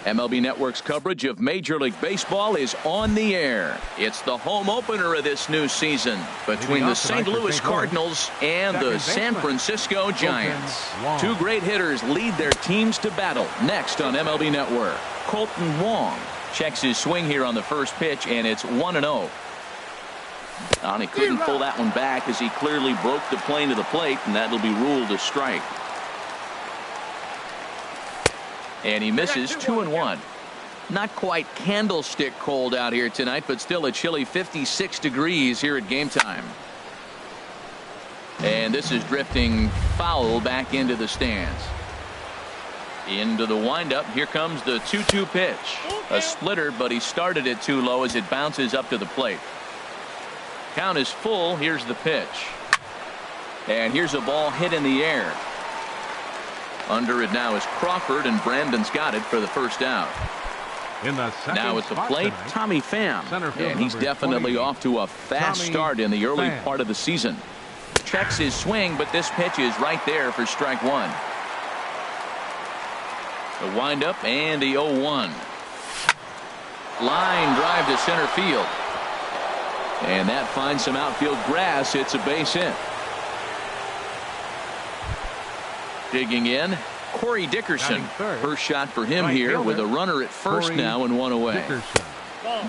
MLB Network's coverage of Major League Baseball is on the air. It's the home opener of this new season between the St. Louis Cardinals and the San Francisco Giants. Two great hitters lead their teams to battle next on MLB Network. Kolten Wong checks his swing here on the first pitch, and it's 1-0. And he couldn't pull that one back as he clearly broke the plane to the plate, and that'll be ruled a strike. And he misses 2-1. Not quite candlestick cold out here tonight, but still a chilly 56 degrees here at game time. And this is drifting foul back into the stands. Into the windup. Here comes the 2-2 pitch. A splitter, but he started it too low as it bounces up to the plate. Count is full. Here's the pitch. And here's a ball hit in the air. Under it now is Crawford, and Brandon's got it for the first out. Now at the plate, Tommy Pham, and he's definitely off to a fast start in the early part of the season. Checks his swing, but this pitch is right there for strike one. The windup and the 0-1. Line drive to center field. And that finds some outfield grass. It's a base hit. Digging in, Corey Dickerson. First shot for him here with a runner at first now and one away.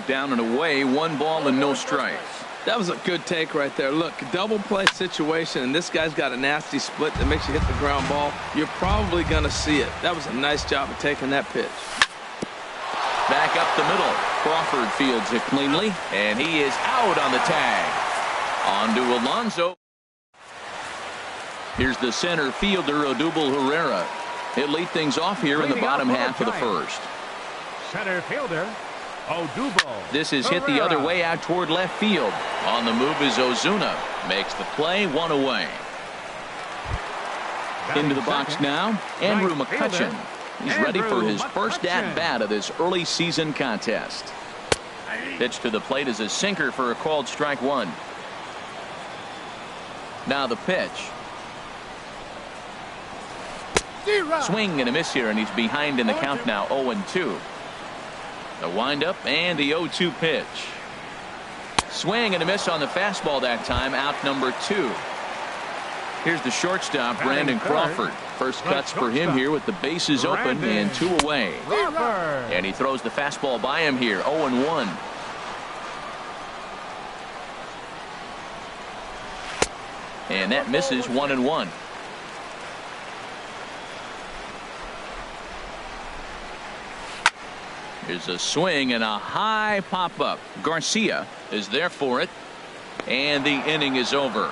Down and away, 1 ball and no strikes. That was a good take right there. Look, double play situation, and this guy's got a nasty split that makes you hit the ground ball. You're probably going to see it. That was a nice job of taking that pitch. Back up the middle. Crawford fields it cleanly, and he is out on the tag. On to Alonso. Here's the center fielder, Odubel Herrera. He'll lead things off here in the bottom half of the first. Center fielder, Odubel. This is hit the other way out toward left field. On the move is Ozuna. Makes the play, 1 away. Into the box now, Andrew McCutchen. He's ready for his first at-bat of this early season contest. Pitch to the plate is a sinker for a called strike one. Now the pitch. Swing and a miss here, and he's behind in the count now, 0-2. The windup and the 0-2 pitch. Swing and a miss on the fastball that time, out number 2. Here's the shortstop, Brandon Crawford. First cuts for him here with the bases open and 2 away. And he throws the fastball by him here, 0-1. And that misses, 1-1. Here's a swing and a high pop-up. Garcia is there for it, and the inning is over.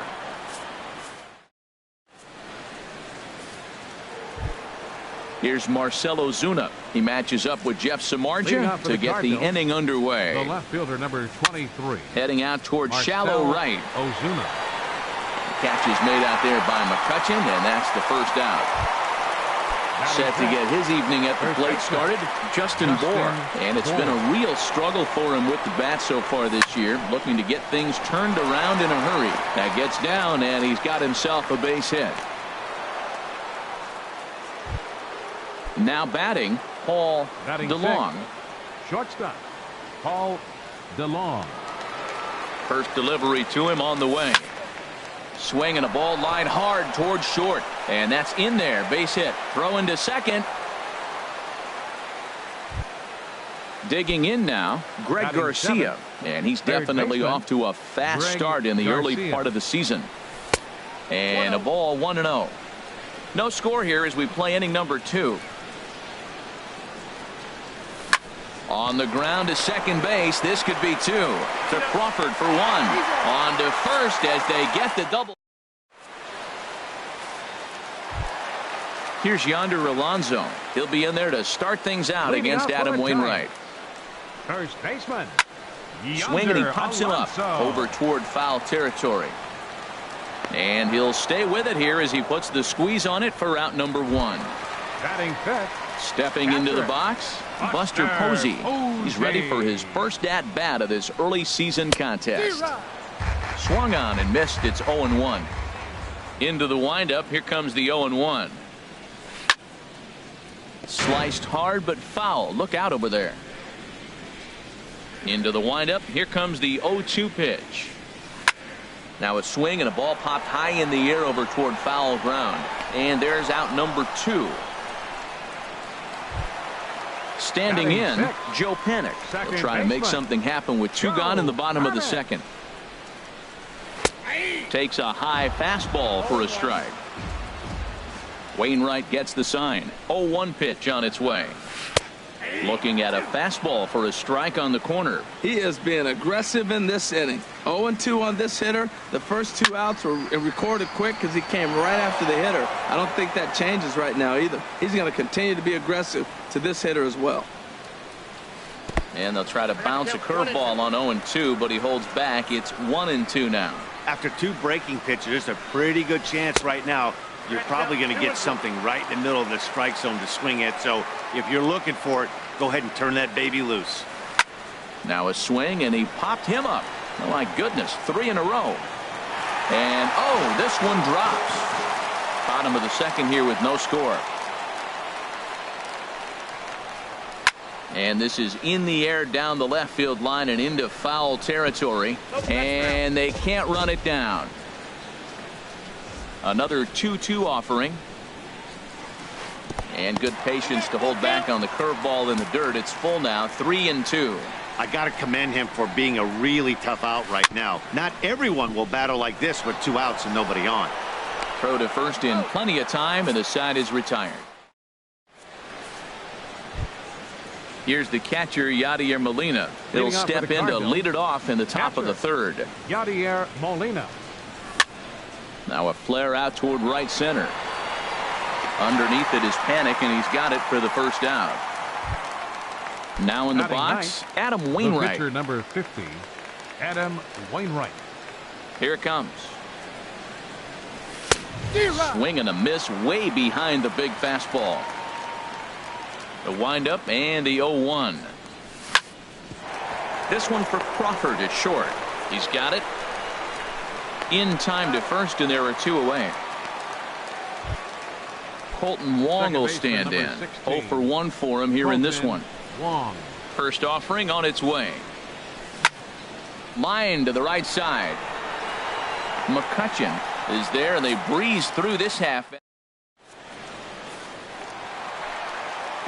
Here's Marcell Ozuna. He matches up with Jeff Samardzija to get the inning underway. The left fielder, number 23. Heading out towards shallow right. Ozuna. Catch is made out there by McCutchen, and that's the first out. Set to get his evening at the plate started, Justin Bour. And it's been a real struggle for him with the bat so far this year, looking to get things turned around in a hurry. That gets down, and he's got himself a base hit. Now batting, Paul DeLong. Shortstop, Paul DeLong. First delivery to him on the way. Swing and a ball line hard towards short, and that's in there. Base hit. Throw into second. Digging in now, Greg Garcia, and he's definitely off to a fast start in the early part of the season. And a ball, 1-0. No score here as we play inning number 2. On the ground to second base. This could be 2. To Crawford for 1. On to first as they get the double. Here's Yonder Alonso. He'll be in there to start things out against Adam Wainwright. First baseman. Swing, and he pops him up over toward foul territory. And he'll stay with it here as he puts the squeeze on it for out number 1. Batting fifth. Stepping into the box, Buster Posey. He's ready for his first at-bat of this early season contest. Swung on and missed. It's 0-1. Into the windup. Here comes the 0-1. Sliced hard but foul. Look out over there. Into the windup. Here comes the 0-2 pitch. Now a swing and a ball popped high in the air over toward foul ground. And there's out number 2. Standing in, Joe Panik. He'll try and make something happen with 2 gone in the bottom of the second. Takes a high fastball for a strike. Wainwright gets the sign. 0-1 pitch on its way. Looking at a fastball for a strike on the corner. He is being aggressive in this inning. 0-2 on this hitter. The first 2 outs were recorded quick because he came right after the hitter. I don't think that changes right now either. He's going to continue to be aggressive to this hitter as well. And they'll try to bounce a curveball on 0-2, but he holds back. It's 1-2 now. After 2 breaking pitches, there's a pretty good chance right now you're probably going to get something right in the middle of the strike zone to swing at. So if you're looking for it, go ahead and turn that baby loose. Now a swing, and he popped him up. Oh my goodness, 3 in a row. And oh, this one drops. Bottom of the second here with no score. And this is in the air down the left field line and into foul territory. And they can't run it down. Another 2-2 offering. And good patience to hold back on the curveball in the dirt. It's full now, 3-2. I got to commend him for being a really tough out right now. Not everyone will battle like this with 2 outs and nobody on. Throw to first in plenty of time, and the side is retired. Here's the catcher, Yadier Molina. He'll step in to lead it off in the top of the third. Yadier Molina. Now a flare out toward right center. Underneath it is Panik, and he's got it for the first out. Now in the box, Adam Wainwright. Pitcher number 50, Adam Wainwright. Here it comes. Swing and a miss way behind the big fastball. The windup and the 0-1. This one for Crawford is short. He's got it. In time to first, and there are 2 away. Colton Wong will stand in. 0 for 1 for him here in this one. Wong. First offering on its way. Line to the right side. McCutchen is there, and they breeze through this half.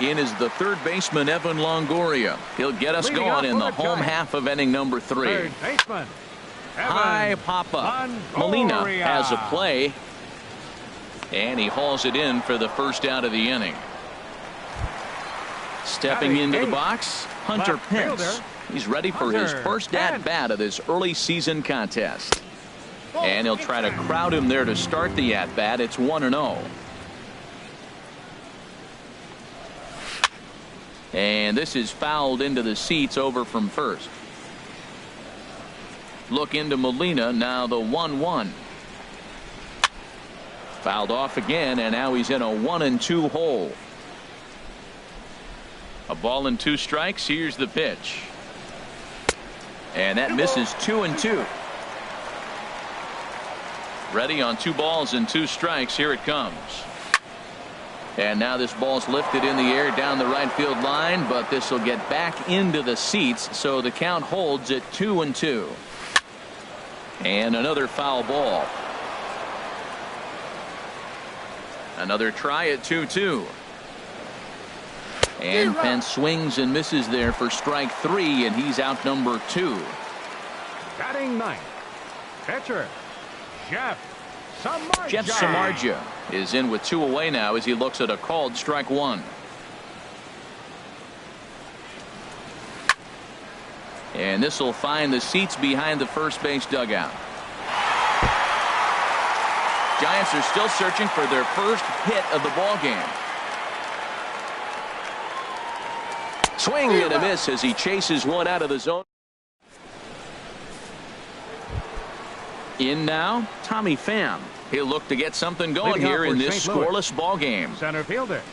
In is the third baseman, Evan Longoria. He'll get us going in the home half of inning number 3. Third baseman, High pop-up. Molina has a play, and he hauls it in for the first out of the inning. Stepping into the box, Hunter Pence. He's ready for his first at-bat of this early season contest. And he'll try to crowd him there to start the at-bat. It's 1-0. And this is fouled into the seats over from first. Look into Molina, now the 1-1. Fouled off again, and now he's in a 1-2 hole. A ball and 2 strikes. Here's the pitch. And that misses 2-2. Ready on 2 balls and 2 strikes. Here it comes. And now this ball's lifted in the air down the right field line, but this will get back into the seats, so the count holds at 2-2. And another foul ball. Another try at 2-2. And Pence swings and misses there for strike 3, and he's out number 2. Batting ninth, pitcher Jeff Samardzija. Jeff Samardzija is in with 2 away now as he looks at a called strike 1. And this will find the seats behind the first base dugout. Giants are still searching for their first hit of the ball game. Swing and a miss as he chases one out of the zone. In now, Tommy Pham. He'll look to get something going here in this scoreless ball game. Center fielder,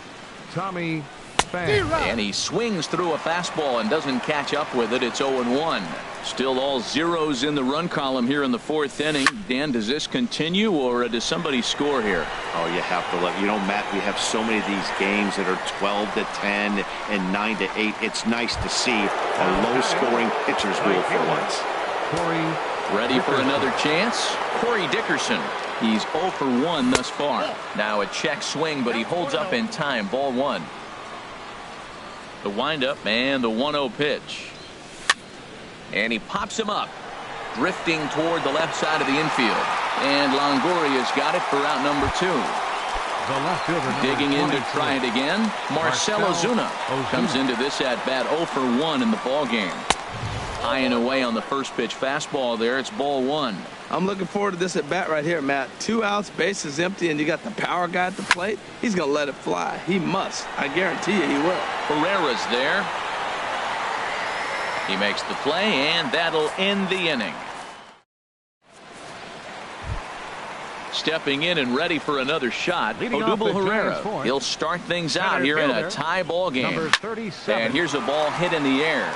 Tommy Pham. And he swings through a fastball and doesn't catch up with it. It's 0-1. Still all zeros in the run column here in the fourth inning. Dan, does this continue or does somebody score here? Oh, you have to let, Matt, we have so many of these games that are 12-10 and 9-8. It's nice to see a low-scoring pitcher's rule for once. Corey ready for another chance. Corey Dickerson. He's 0 for 1 thus far. Now a check swing, but he holds up in time. Ball 1. The windup and the 1-0 pitch. And he pops him up, drifting toward the left side of the infield. And Longoria's got it for out number 2. The left fielder digging in to try it again. Marcell Ozuna comes into this at bat 0 for 1 in the ball game. High and away on the first pitch fastball there. It's ball 1. I'm looking forward to this at bat right here, Matt. 2 outs, bases empty, and you got the power guy at the plate. He's going to let it fly. He must. I guarantee you he will. Herrera's there. He makes the play, and that'll end the inning. Stepping in and ready for another shot, Odubel Herrera. He'll start things out here in a tie ball game. Number 37. And here's a ball hit in the air.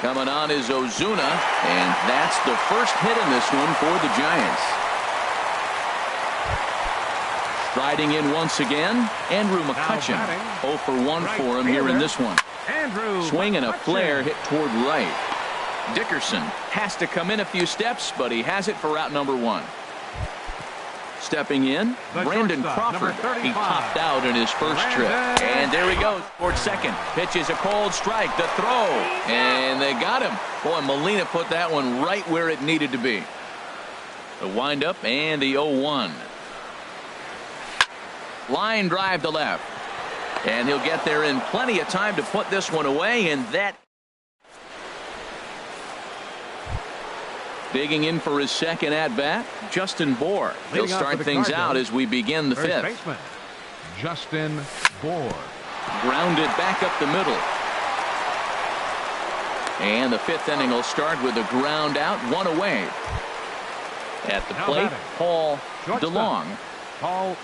Coming on is Ozuna, and that's the first hit in this one for the Giants. Striding in once again, Andrew McCutchen. 0 for 1 for him here in this one. Swing and a flare hit toward right. Dickerson has to come in a few steps, but he has it for out number 1. Stepping in, Brandon Crawford. He popped out in his first trip. And there he goes towards second. Pitches a cold strike. The throw. And they got him. Boy, Molina put that one right where it needed to be. The windup and the 0-1. Line drive to left. And he'll get there in plenty of time to put this one away. And that. Digging in for his second at-bat, Justin Bour. He'll start things out as we begin the fifth. Baseman, Justin Bour. Grounded back up the middle. And the fifth inning will start with a ground out, 1 away. At the plate, Paul DeLong. Paul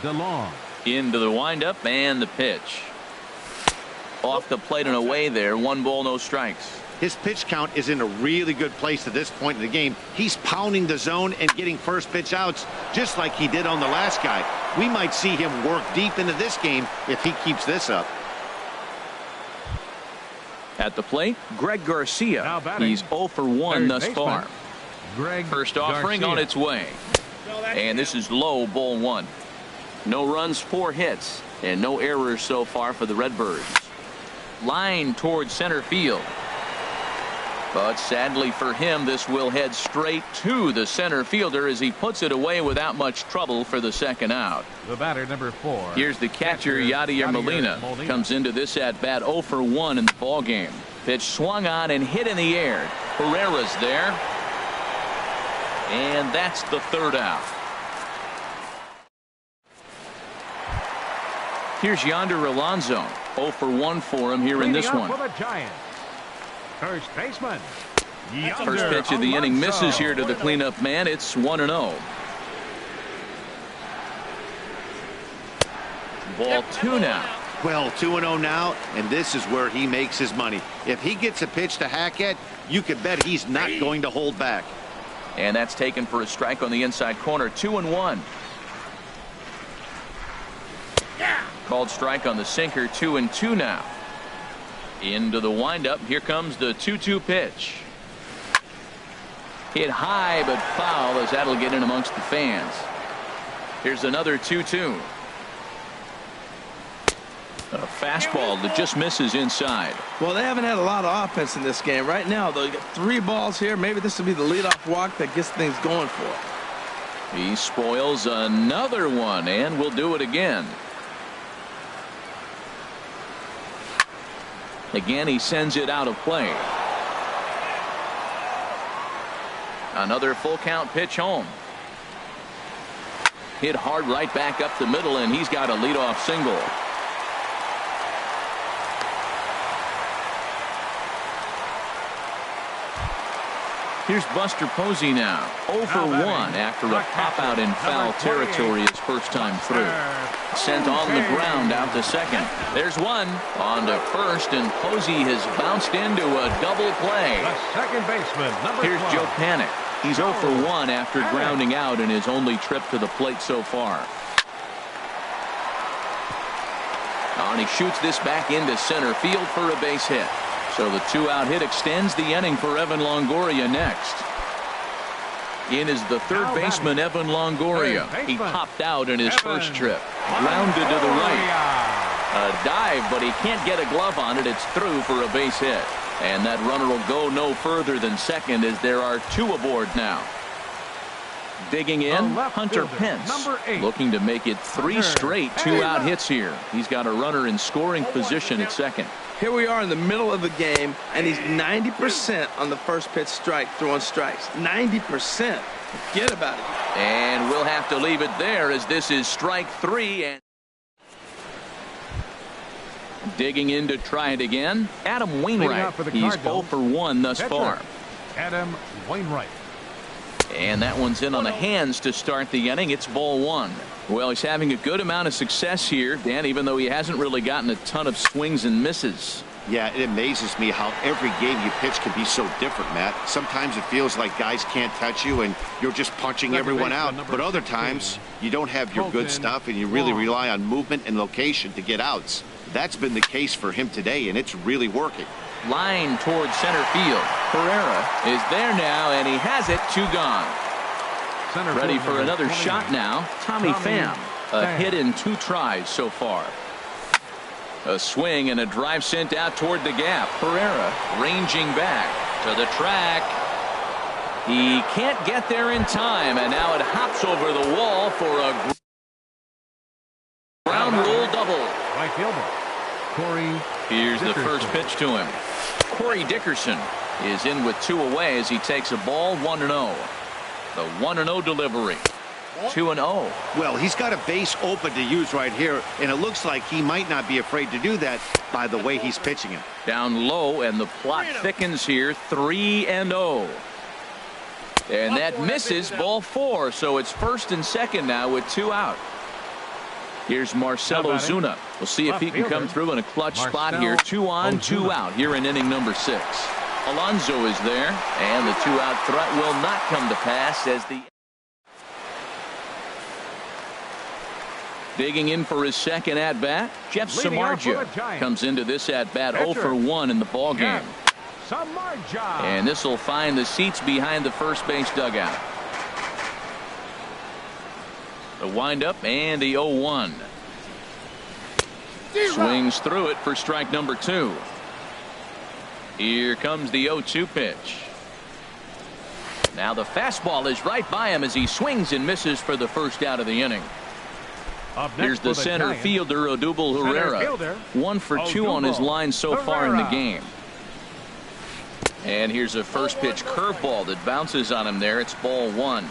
DeLong. Into the windup and the pitch. Off the plate and away there, 1 ball, no strikes. His pitch count is in a really good place at this point in the game. He's pounding the zone and getting first pitch outs just like he did on the last guy. We might see him work deep into this game if he keeps this up. At the plate, Greg Garcia. He's 0 for 1 thus far. First offering on its way. And this is low, ball 1. No runs, 4 hits, and no errors so far for the Redbirds. Line towards center field. But sadly for him, this will head straight to the center fielder as he puts it away without much trouble for the second out. The batter, number 4. Here's the catcher, Yadier Molina. Comes into this at-bat 0 for 1 in the ball game. Pitch swung on and hit in the air. Herrera's there. And that's the third out. Here's Yonder Alonso. 0 for 1 for him here in this one. First baseman. First pitch of the inning misses here to the cleanup man. It's 1-0. Ball 2 now. Well, 2-0 now, and this is where he makes his money. If he gets a pitch to hack at, you could bet he's not going to hold back. And that's taken for a strike on the inside corner. 2-1. Called strike on the sinker. 2-2 now. Into the windup. Here comes the 2-2 pitch. Hit high but foul as that'll get in amongst the fans. Here's another 2-2. A fastball that just misses inside. Well, they haven't had a lot of offense in this game. Right now, they'll get 3 balls here. Maybe this will be the leadoff walk that gets things going for them. He spoils another one and will do it again. Again, he sends it out of play. Another full count pitch home. Hit hard right back up the middle, and he's got a leadoff single. Here's Buster Posey now. 0 for 1 after a pop out in foul territory his first time through. Sent on the ground out to second. There's one on to first, and Posey has bounced into a double play. The second baseman, number Here's 12. Joe Panik. He's 0 for 1 after grounding out in his only trip to the plate so far. And he shoots this back into center field for a base hit. So the 2-out hit extends the inning for Evan Longoria next. In is the third baseman, Evan Longoria. He popped out in his first trip. Grounded to the right. A dive, but he can't get a glove on it. It's through for a base hit. And that runner will go no further than second as there are 2 aboard now. Digging in, Hunter Pence, looking to make it 3 straight 2-out hits here. He's got a runner in scoring position at second. Here we are in the middle of the game, and he's 90% on the first pitch strike, throwing strikes. 90%. Forget about it. And we'll have to leave it there as this is strike 3. And digging in to try it again, Adam Wainwright. He's 0 for 1 thus far. Adam Wainwright. And that one's in on the hands to start the inning. It's ball 1. Well, he's having a good amount of success here, Dan, even though he hasn't really gotten a ton of swings and misses. Yeah, it amazes me how every game you pitch can be so different, Matt. Sometimes it feels like guys can't touch you and you're just punching everyone out. But other times you don't have your good stuff and you really rely on movement and location to get outs. That's been the case for him today, and it's really working. Line towards center field. Herrera is there now, and he has it. 2 gone. Ready for another shot now. Tommy Pham. A hit in 2 tries so far. A swing and a drive sent out toward the gap. Herrera ranging back to the track. He can't get there in time, and now it hops over the wall for a ground rule double. Right fielder Corey. Here's the first pitch to him. Corey Dickerson is in with 2 away as he takes a ball. 1-0. The 1-0 delivery. 2-0. Well, he's got a base open to use right here, and it looks like he might not be afraid to do that by the way he's pitching him. Down low, and the plot thickens here. 3-0. And that misses. Ball 4. So it's first and second now with 2 out. Here's Marcell Ozuna. We'll see if he can come through in a clutch spot here. 2 on, 2 out here in inning number 6. Alonso is there, and the 2-out threat will not come to pass as the digging in for his second at bat. Jeff Samardzija comes into this at bat 0 for 1 in the ball game. And this will find the seats behind the first base dugout. The windup and the 0-1. Swings through it for strike number 2. Here comes the 0-2 pitch. Now the fastball is right by him as he swings and misses for the first out of the inning. Here's the center fielder, Odubel Herrera. 1 for 2 on his line so far in the game. And here's a first pitch curveball that bounces on him there. It's ball 1.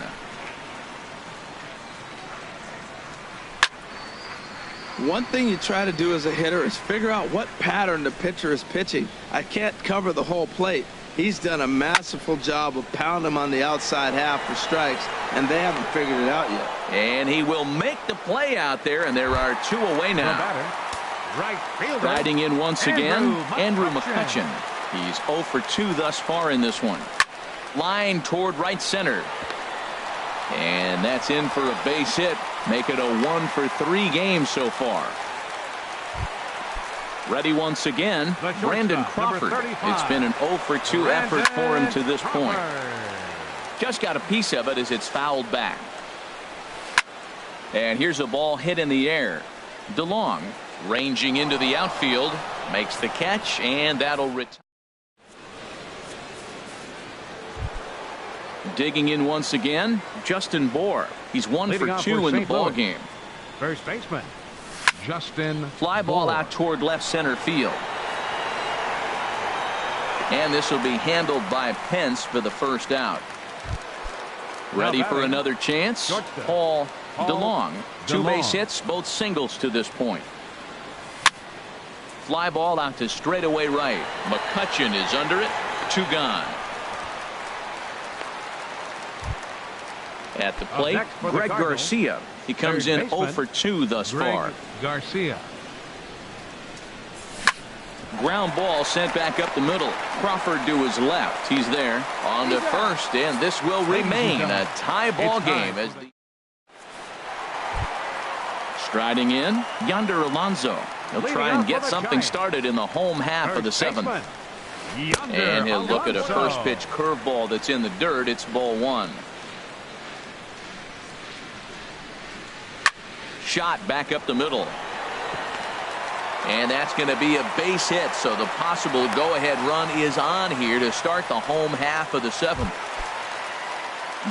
One thing you try to do as a hitter is figure out what pattern the pitcher is pitching. I can't cover the whole plate. He's done a masterful job of pounding him on the outside half for strikes, and they haven't figured it out yet. And he will make the play out there, and there are 2 away now. Riding in once again, Andrew McCutchen. He's 0 for 2 thus far in this one. Line toward right center. And that's in for a base hit. Make it a 1 for 3 game so far. Ready once again, Brandon Crawford. It's been an 0 for 2 effort for him to this point. Just got a piece of it as it's fouled back. And here's a ball hit in the air. DeLong ranging into the outfield, makes the catch, and that'll retire. Digging in once again, Justin Bour. He's 1 for 2 in the ball game. First baseman Justin. Fly ball out toward left center field. And this will be handled by Pence for the first out. Ready for another chance. Shortstop. Paul DeLong. Two base DeLong. hits, both singles to this point. Fly ball out to straightaway right. McCutchen is under it. 2 gone. At the plate, next for the Greg Cardinals, Garcia. He comes third in 0 baseman, for 2 thus Greg far. Garcia. Ground ball sent back up the middle. Crawford to his left. He's there on the first, and this will remain a tie ball game. As the striding in, Yonder Alonso. He'll try and get something started in the home half of the 7th. And he'll look at a first pitch curveball that's in the dirt. It's ball 1. Shot back up the middle. And that's going to be a base hit, so the possible go-ahead run is on here to start the home half of the 7th.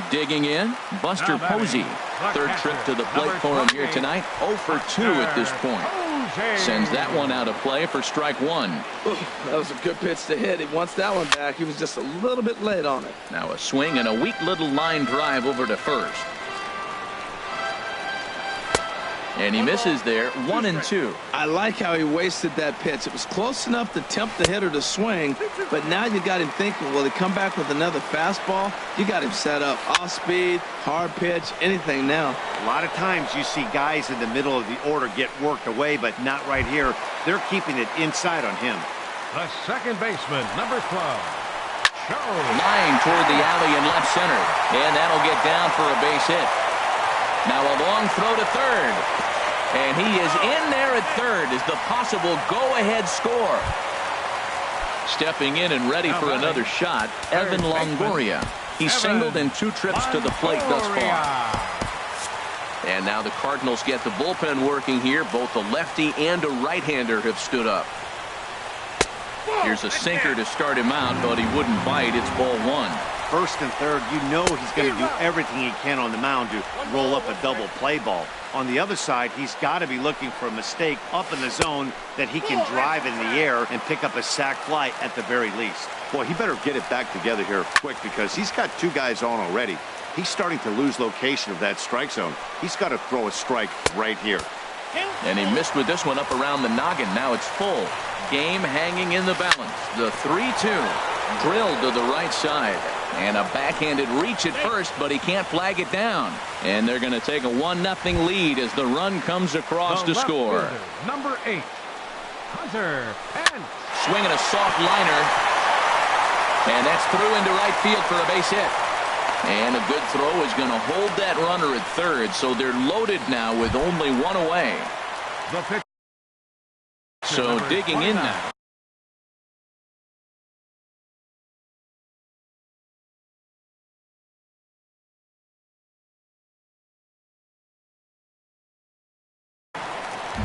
Digging in, Buster Posey. Third trip to the plate for him here tonight. 0 for 2 at this point. Sends that one out of play for strike 1. That was a good pitch to hit. He wants that one back. He was just a little bit late on it. Now a swing and a weak little line drive over to first. And he misses there. 1 and 2. I like how he wasted that pitch. It was close enough to tempt the hitter to swing, but now you got him thinking, will he come back with another fastball? You got him set up. Off speed, hard pitch, anything now. A lot of times you see guys in the middle of the order get worked away, but not right here. They're keeping it inside on him. The second baseman, number 12. Show. Line toward the alley in left center. And that'll get down for a base hit. Now a long throw to third. And he is in there at third as the possible go-ahead score. Stepping in and ready for another shot, Evan Longoria. He's singled in 2 trips to the plate thus far. And now the Cardinals get the bullpen working here. Both a lefty and a right-hander have stood up. Here's a sinker to start him out, but he wouldn't bite. It's ball 1. First and third, you know he's going to do everything he can on the mound to roll up a double play ball. On the other side, he's got to be looking for a mistake up in the zone that he can drive in the air and pick up a sac fly at the very least. Boy, he better get it back together here quick because he's got 2 guys on already. He's starting to lose location of that strike zone. He's got to throw a strike right here. And he missed with this one up around the noggin. Now it's full. Game hanging in the balance. The 3-2 drilled to the right side. And a backhanded reach at first, but he can't flag it down. And they're going to take a 1-0 lead as the run comes across to score. Number 8. Hunter Pence. Swinging a soft liner. And that's through into right field for a base hit. And a good throw is going to hold that runner at third, so they're loaded now with only 1 away. The pitch. So digging in now.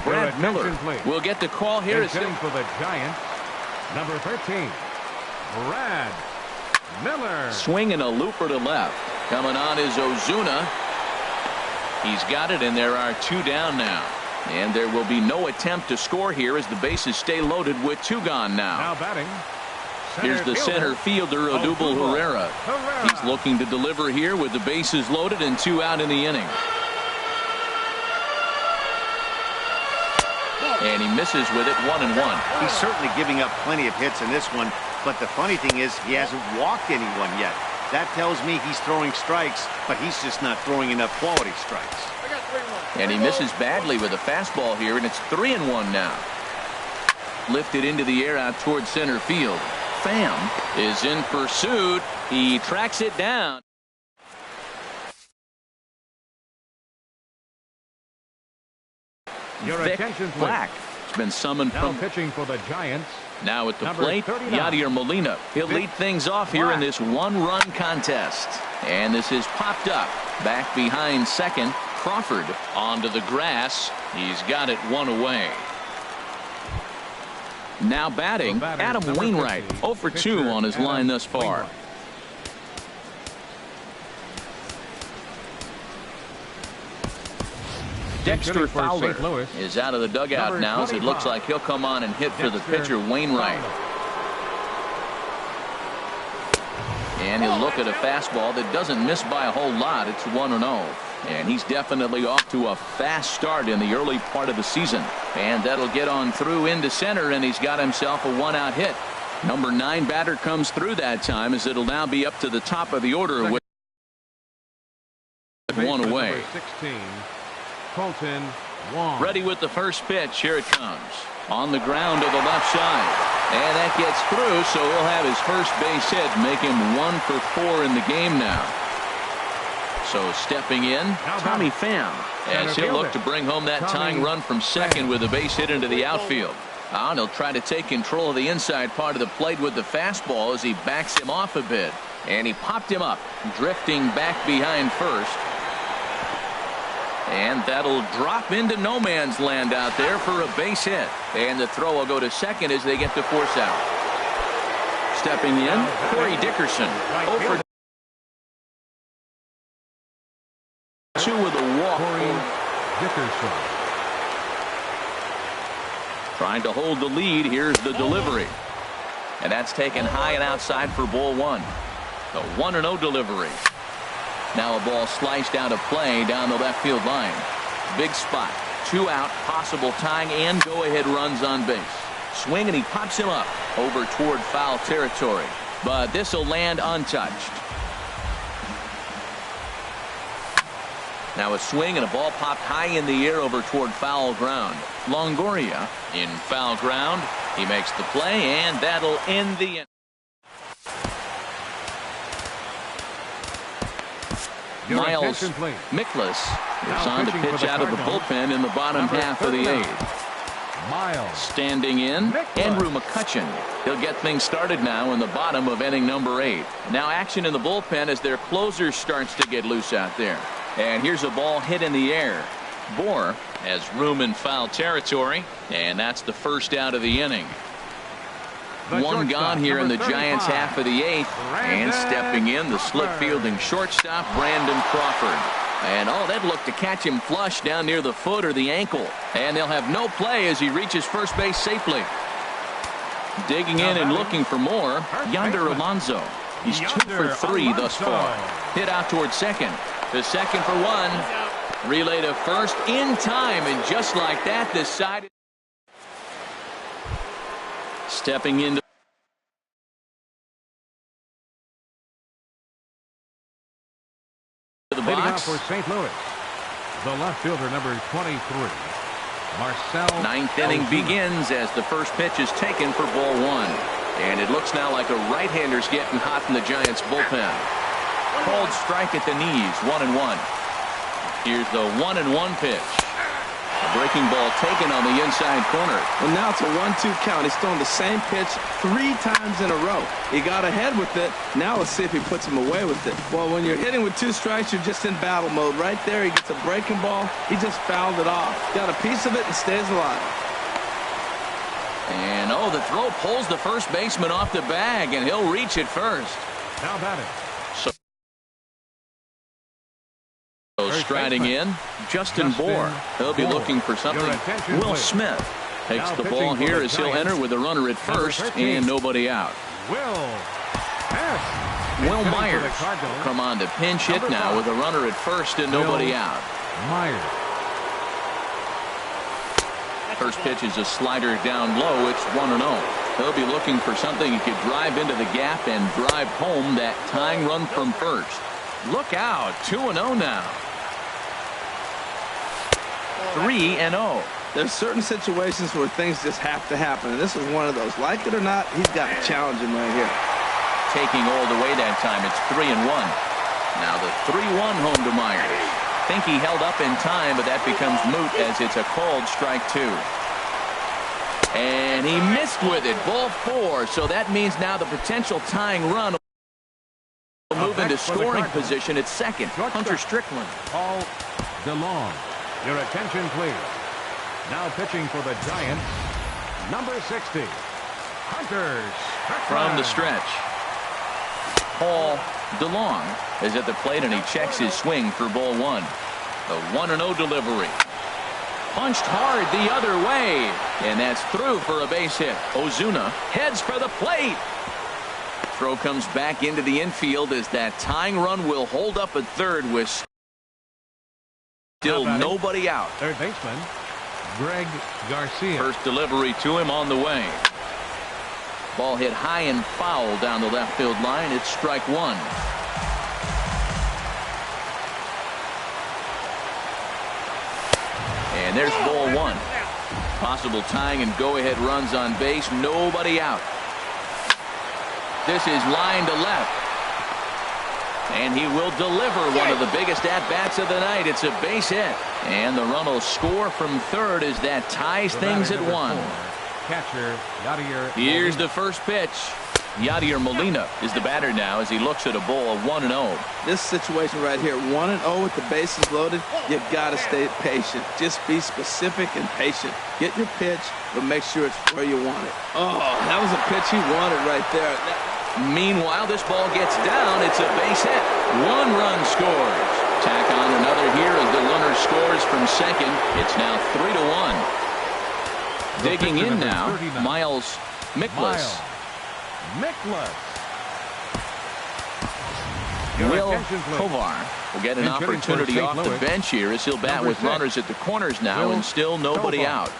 Brad Miller will get the call here. Is hitting for the Giants. Number 13, Brad Miller. Swinging a looper to left. Coming on is Ozuna. He's got it, and there are 2 down now. And there will be no attempt to score here as the bases stay loaded with 2 gone now. Now batting. Here's the center fielder, Odubel Herrera. He's looking to deliver here with the bases loaded and 2 out in the inning. And he misses with it. 1-1. He's certainly giving up plenty of hits in this one, but the funny thing is he hasn't walked anyone yet. That tells me he's throwing strikes, but he's just not throwing enough quality strikes. And he misses badly with a fastball here, and it's 3-1 now. Lifted into the air out towards center field. Pham is in pursuit. He tracks it down. Your Vic attention, please. Black has been summoned Now from pitching for the Giants. now at the Number plate. 39. Yadier Molina. He'll lead things off here in this 1-run contest. And this is popped up back behind second. Crawford onto the grass. He's got it 1 away. Now batting, Adam Wainwright. 0 for 2 on his line thus far. Dexter Fowler is out of the dugout now, as it looks like he'll come on and hit for the pitcher Wainwright. And he'll look at a fastball that doesn't miss by a whole lot. It's 1-0. And he's definitely off to a fast start in the early part of the season. And that'll get on through into center, and he's got himself a 1-out hit. Number 9 batter comes through that time, as it'll now be up to the top of the order with 1 away. Number 16, Colton Wong. Ready with the first pitch. Here it comes. On the ground to the left side. And that gets through, so he'll have his first base hit, make him 1 for 4 in the game now. So stepping in, Tommy Pham, as he'll look to bring home that tying run from second with a base hit into the outfield. And he'll try to take control of the inside part of the plate with the fastball as he backs him off a bit. And he popped him up, drifting back behind first. And that'll drop into no man's land out there for a base hit. And the throw will go to second as they get to force out. Stepping in, Corey Dickerson. Over 2 with a walk. Corey Dickerson. Trying to hold the lead. Here's the delivery. And that's taken high and outside for ball 1. The 1-0 delivery. Now a ball sliced out of play down the left field line. Big spot. 2 out. Possible tying and go-ahead runs on base. Swing, and he pops him up over toward foul territory. But this will land untouched. Now a swing, and a ball popped high in the air over toward foul ground. Longoria in foul ground. He makes the play, and that'll end the inning. Miles Mikolas is on to pitch out of the bullpen in the bottom half of the 8th. Miles. Standing in, Andrew McCutchen. He'll get things started now in the bottom of inning number 8. Now action in the bullpen as their closer starts to get loose out there. And here's a ball hit in the air. Bohr has room in foul territory, and that's the first out of the inning. 1 gone here in the Giants' half of the 8th. And stepping in, the slip fielding shortstop, Brandon Crawford. And that looked to catch him flush down near the foot or the ankle. And they'll have no play as he reaches first base safely. Digging in and looking for more, Yonder Alonso. He's 2 for 3 thus far. Hit out toward second. To second for 1. Relay to first in time, and just like that, this side. Stepping into the box for St. Louis, the left fielder, number 23, Marcell. 9th inning begins as the first pitch is taken for ball 1. And it looks now like a right-hander's getting hot in the Giants bullpen. Called strike at the knees, 1-1. Here's the 1-1 pitch. A breaking ball taken on the inside corner. Well, now it's a 1-2 count. He's thrown the same pitch 3 times in a row. He got ahead with it. Now let's see if he puts him away with it. Well, when you're hitting with 2 strikes, you're just in battle mode. Right there, he gets a breaking ball. He just fouled it off. Got a piece of it and stays alive. And the throw pulls the first baseman off the bag, and he'll reach it first. Now batting. So striding in, Justin Bohr. He'll be looking for something. Will Smith takes the ball here as he'll enter with a runner at first and nobody out. Will Myers will come on to pinch hit now with a runner at first and nobody out. Myers. First pitch is a slider down low. It's 1-0. He'll be looking for something he could drive into the gap and drive home that tying run from first. Look out, 2-0 now. 3-0. There's certain situations where things just have to happen, and this is one of those. Like it or not, he's got a challenge him right here. Taking all the way that time. It's 3-1. Now the 3-1 home to Myers. Think he held up in time, but that becomes moot as it's a called strike 2. And he missed with it. Ball 4. So that means now the potential tying run will move into scoring position at second. Hunter Strickland. Paul DeLong. Your attention, please. Now pitching for the Giants, number 60, Hunter Strickland. From the stretch, Paul DeLong is at the plate, and he checks his swing for ball 1. The 1-0 delivery. Punched hard the other way, and that's through for a base hit. Ozuna heads for the plate. Throw comes back into the infield as that tying run will hold up at third with still nobody out. Third baseman, Greg Garcia. First delivery to him on the way. Ball hit high and foul down the left field line. It's strike one. And there's ball one. Possible tying and go-ahead runs on base. Nobody out. This is line to left. And he will deliver one of the biggest at-bats of the night. It's a base hit. And the run will score from third as that ties things at one. Catcher, Yadier. Here's the first pitch. Yadier Molina is the batter now as he looks at a ball of 1-0. This situation right here, 1-0 with the bases loaded, you got to stay patient. Just be specific and patient. Get your pitch, but make sure it's where you want it. Oh, that was a pitch he wanted right there. Meanwhile, this ball gets down. It's a base hit. One run scores. Tack on another here as the runner scores from second. It's now 3-1. Digging in now, Miles Mikolas. Will Tovar will get an opportunity off the bench here as he'll bat with runners at the corners now and still nobody out.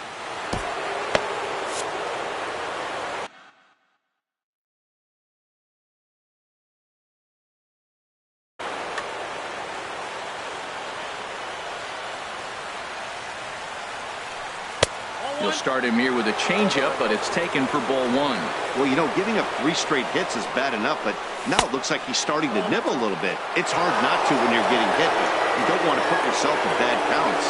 You'll start him here with a changeup, but it's taken for ball one. Well, you know, giving up 3 straight hits is bad enough, but now it looks like he's starting to nibble a little bit. It's hard not to when you're getting hit, but you don't want to put yourself in bad counts.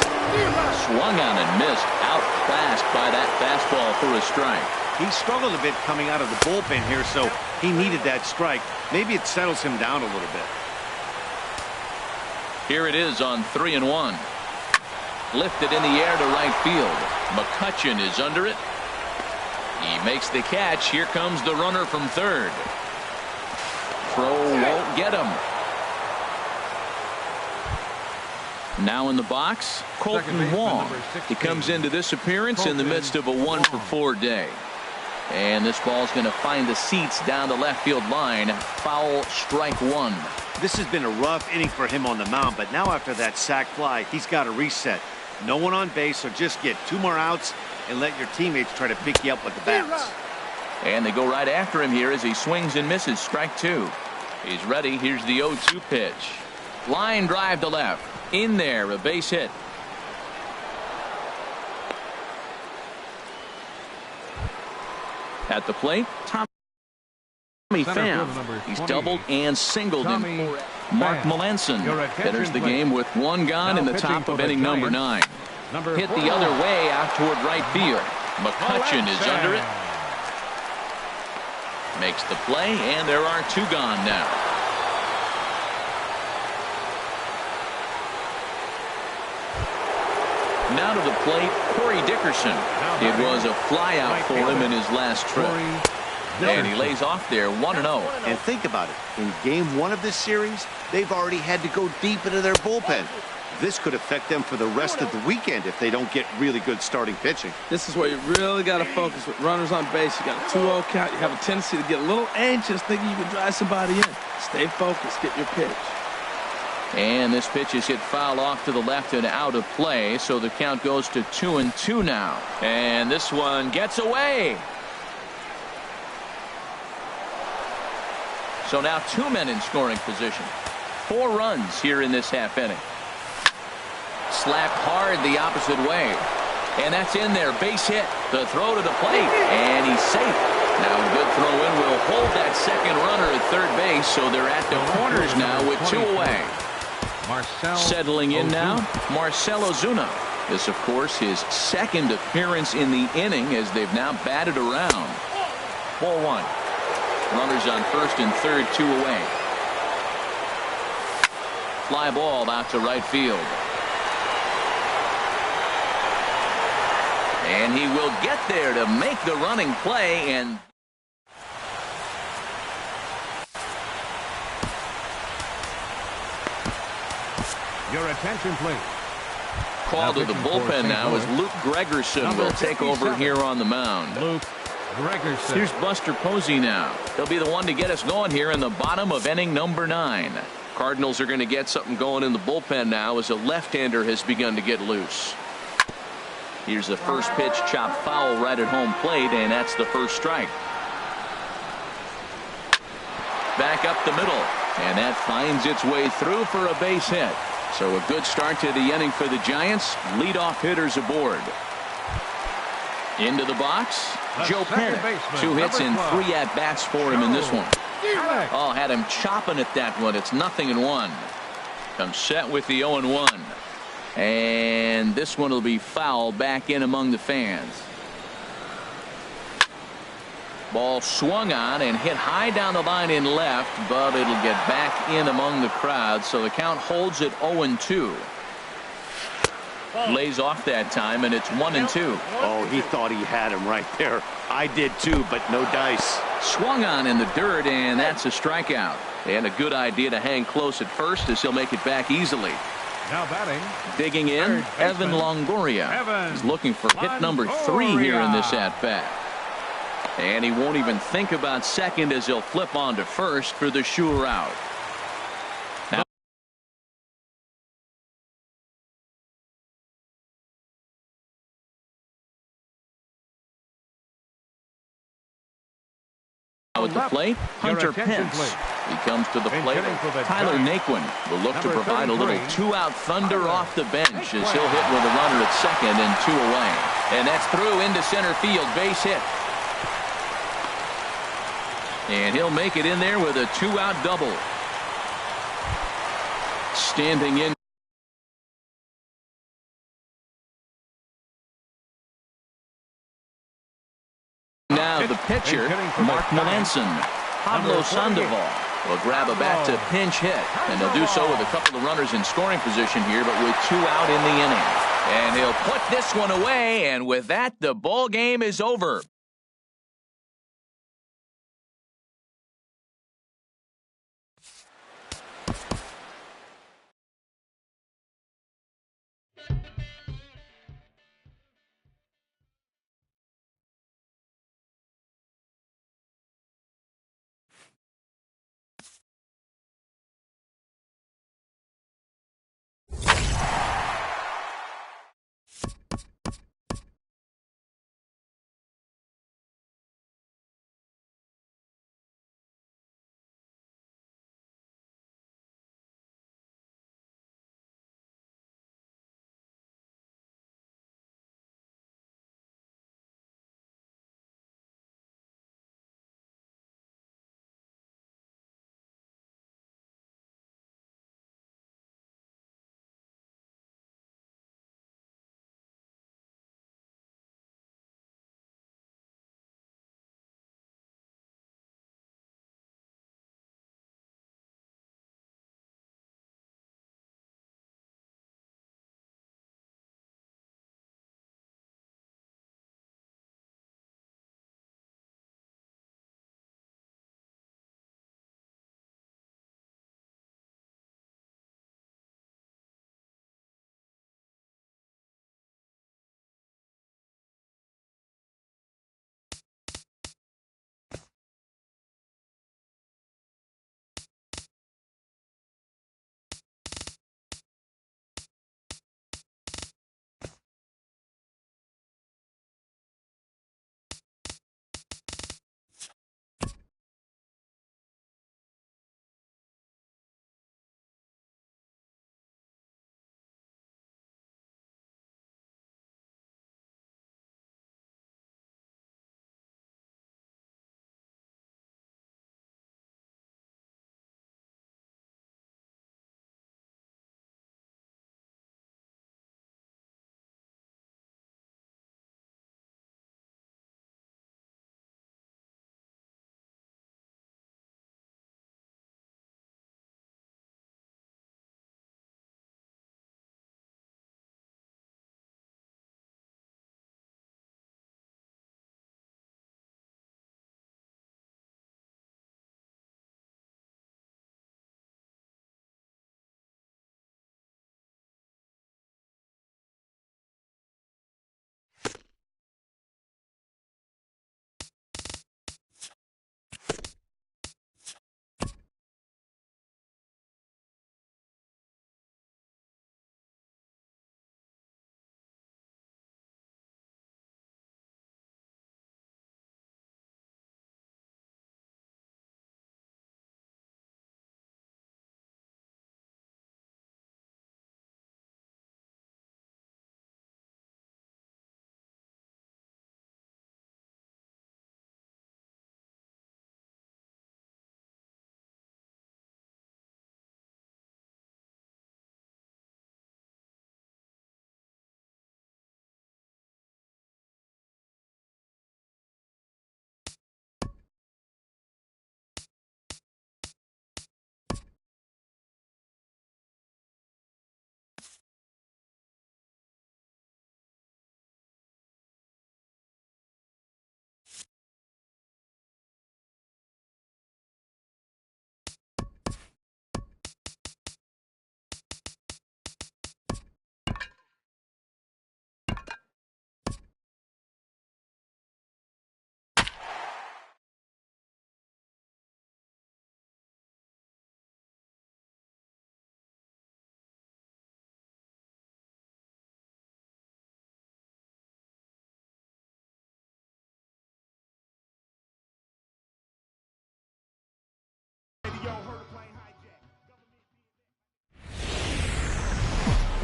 Swung on and missed, outclassed by that fastball for a strike. He struggled a bit coming out of the bullpen here, so he needed that strike. Maybe it settles him down a little bit. Here it is on 3-1. Lifted in the air to right field. McCutchen is under it. He makes the catch. Here comes the runner from third. Throw won't get him. Now in the box, Colton Wong. He comes into this appearance in the midst of a 1-for-4 day. And this ball's going to find the seats down the left field line. Foul, strike one. This has been a rough inning for him on the mound, but now after that sac fly, he's got to reset. No one on base, so just get 2 more outs and let your teammates try to pick you up with the bats. And they go right after him here as he swings and misses. Strike two. He's ready. Here's the 0-2 pitch. Line drive to left. In there, a base hit. At the plate, Tommy Pham. He's doubled and singled him. Mark Melanson enters the game with 1 gone in the top of inning number 9. Hit the other way out toward right field. McCutchen is under it. Makes the play, and there are 2 gone now. Now to the plate, Corey Dickerson. It was a fly out for him in his last trip. And he lays off there 1-0. And think about it. In game 1 of this series, they've already had to go deep into their bullpen. This could affect them for the rest of the weekend if they don't get really good starting pitching. This is where you really got to focus with runners on base. You got a 2-0 count. You have a tendency to get a little anxious thinking you can drive somebody in. Stay focused. Get your pitch. And this pitch is hit foul off to the left and out of play. So the count goes to 2-2 now. And this one gets away. So now 2 men in scoring position. 4 runs here in this half inning. Slapped hard the opposite way. And that's in there. Base hit. The throw to the plate. And he's safe. Now a good throw in will hold that second runner at third base. So they're at the corners now with 2 away. Settling in now, Marcell Ozuna. This, of course, his second appearance in the inning as they've now batted around. Ball one. Runners on first and third, 2 away. Fly ball out to right field. And he will get there to make the running play. And your attention, please. Call to the bullpen now as Luke Gregerson will take over here on the mound. Luke Gregerson. Here's Buster Posey now. He'll be the one to get us going here in the bottom of inning number 9. Cardinals are going to get something going in the bullpen now as a left-hander has begun to get loose. Here's the first pitch, chopped foul right at home plate, and that's the first strike. Back up the middle, and that finds its way through for a base hit. So a good start to the inning for the Giants. Leadoff hitters aboard. Into the box, Joe Pena. 2 hits and 3 at-bats for him in this one. Oh, had him chopping at that one. It's 0-1. Comes set with the 0-1. And this one will be foul back in among the fans. Ball swung on and hit high down the line in left, but it'll get back in among the crowd. So the count holds at 0-2. Lays off that time, and it's 1-2. Oh, he thought he had him right there. I did too, but no dice. Swung on in the dirt, and that's a strikeout. And a good idea to hang close at first as he'll make it back easily. Now batting. Digging in, Evan Longoria. He's looking for hit number 3 here in this at-bat. And he won't even think about second as he'll flip on to first for the sure out. Now at the plate, Hunter Pence. He comes to the plate. Tyler Naquin will look to provide a little 2-out thunder off the bench as he'll hit with a runner at second and 2 away. And that's through into center field, base hit. And he'll make it in there with a 2-out double. Standing in now the pitcher, Mark Melanson. Pablo Sandoval will grab a bat to pinch hit, and they'll do so with a couple of runners in scoring position here, but with 2 out in the inning. And he'll put this one away, and with that, the ball game is over.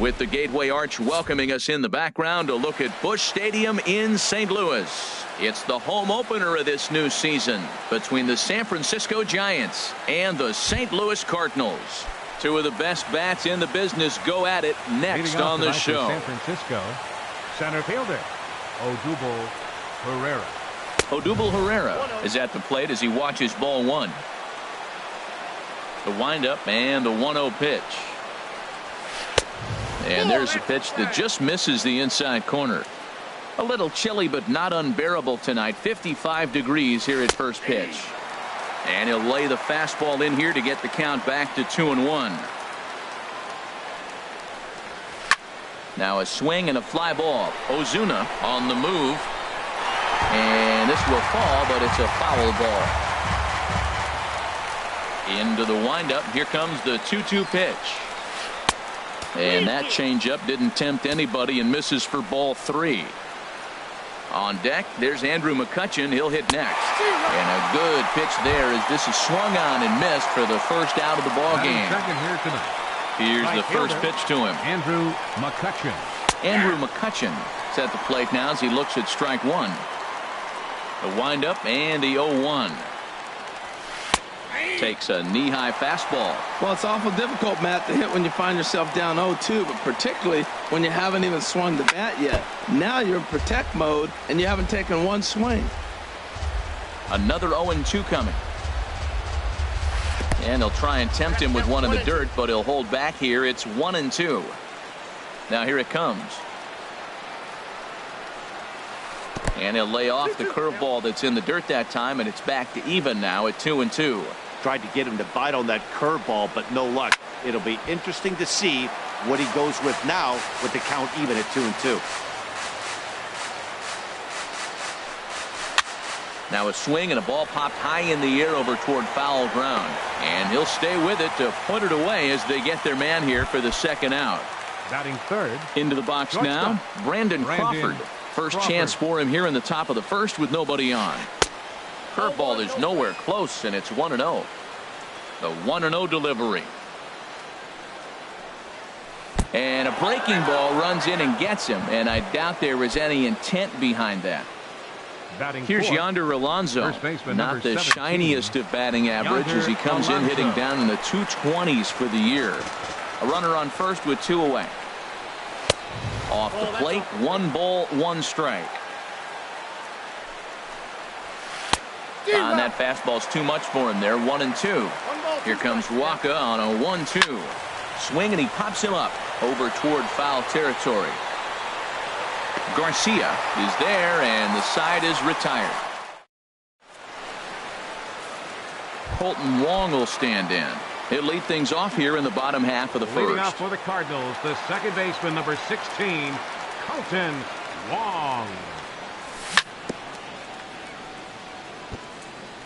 with the Gateway Arch welcoming us in the background to look at Busch Stadium in St. Louis. It's the home opener of this new season between the San Francisco Giants and the St. Louis Cardinals. Two of the best bats in the business go at it next on the show. San Francisco, center fielder Odubel Herrera. Odubel Herrera is at the plate as he watches ball one. The windup and the 1-0 pitch. And there's a pitch that just misses the inside corner. A little chilly but not unbearable tonight. 55 degrees here at first pitch. And he'll lay the fastball in here to get the count back to 2-1. Now a swing and a fly ball. Ozuna on the move. And this will fall, but it's a foul ball. Into the windup. Here comes the 2-2 pitch. And that changeup didn't tempt anybody and misses for ball 3. On deck, there's Andrew McCutchen. He'll hit next. And a good pitch there as this is swung on and missed for the first out of the ball game. Second here tonight. Here's the first pitch to him. Andrew McCutchen. Andrew McCutchen is at the plate now as he looks at strike one. The windup and the 0-1. Takes a knee-high fastball. Well, it's awful difficult, Matt, to hit when you find yourself down 0-2, but particularly when you haven't even swung the bat yet. Now you're in protect mode, and you haven't taken one swing. Another 0-2 coming. And they'll try and tempt him with one in the dirt, but he'll hold back here. It's 1-2. Now here it comes. And he'll lay off the curveball that's in the dirt that time, and it's back to even now at 2-2. Tried to get him to bite on that curveball, but no luck. It'll be interesting to see what he goes with now with the count even at 2-2. Now a swing and a ball popped high in the air over toward foul ground. And he'll stay with it to put it away as they get their man here for the second out. Batting third. Into the box now, Brandon Crawford. First chance for him here in the top of the first with nobody on. Curveball is nowhere close, and it's 1-0. The 1-0 delivery. And a breaking ball runs in and gets him, and I doubt there was any intent behind that. Batting Here's fourth. Yonder Alonso. Not the 17. shiniest of batting average as he comes in hitting down in the 220s for the year. A runner on first with 2 away. Off the plate, 1 ball, 1 strike. And that fastball's too much for him there. 1-2. Here comes Waka on a 1-2. Swing and he pops him up over toward foul territory. Garcia is there and the side is retired. Colton Wong will stand in. He'll lead things off here in the bottom half of the Leading first. off for the Cardinals, the second baseman, number 16, Colton Wong.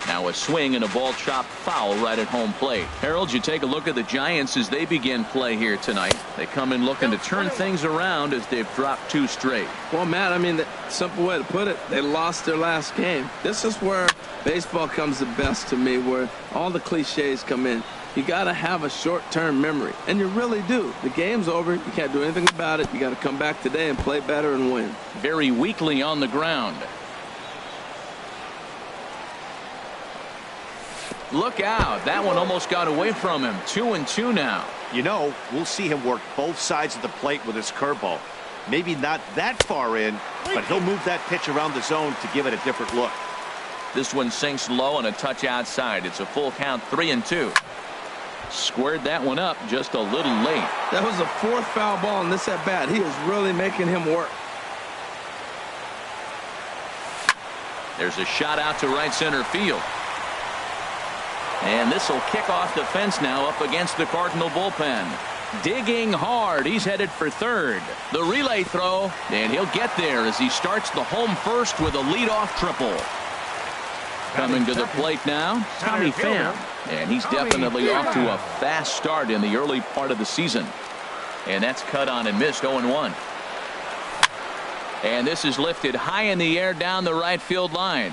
Now a swing and a ball chopped foul right at home plate. Harold, you take a look at the Giants as they begin play here tonight. They come in looking to turn things around as they've dropped 2 straight. Well, Matt, I mean, the simple way to put it, they lost their last game. This is where baseball comes the best to me, where all the cliches come in. You got to have a short-term memory, and you really do. The game's over. You can't do anything about it. You got to come back today and play better and win. Very weakly on the ground. Look out. That one almost got away from him. 2-2 now. You know, we'll see him work both sides of the plate with his curveball. Maybe not that far in, but he'll move that pitch around the zone to give it a different look. This one sinks low and a touch outside. It's a full count, 3-2. Squared that one up just a little late. That was the 4th foul ball in this at-bat. He is really making him work. There's a shot out to right center field. And this will kick off the fence now up against the Cardinal bullpen. Digging hard. He's headed for third. The relay throw, and he'll get there as he starts the home first with a leadoff triple. Coming to the plate now, Tommy Pham. And he's definitely off to a fast start in the early part of the season. And that's cut on and missed 0-1. And this is lifted high in the air down the right field line.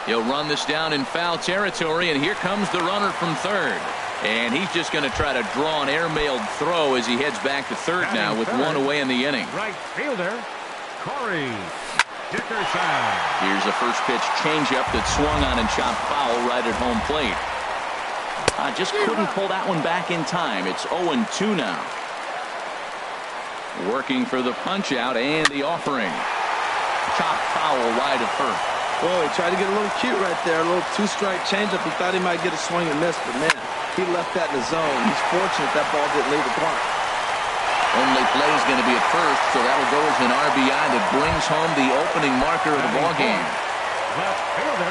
He'll run this down in foul territory, and here comes the runner from third. And he's just going to try to draw an airmailed throw as he heads back to third now with one away in the inning. Right fielder, Corey Dickerson. Here's a first pitch changeup that swung on and chopped foul right at home plate. Just couldn't pull that one back in time. It's 0-2 now. Working for the punch out and the offering. Chopped foul wide of first. Oh, he tried to get a little cute right there. A little two-strike changeup. He thought he might get a swing and miss, but man, he left that in the zone. He's fortunate that ball didn't leave the park. Only play is going to be at first, so that'll go as an RBI that brings home the opening marker of the ball game.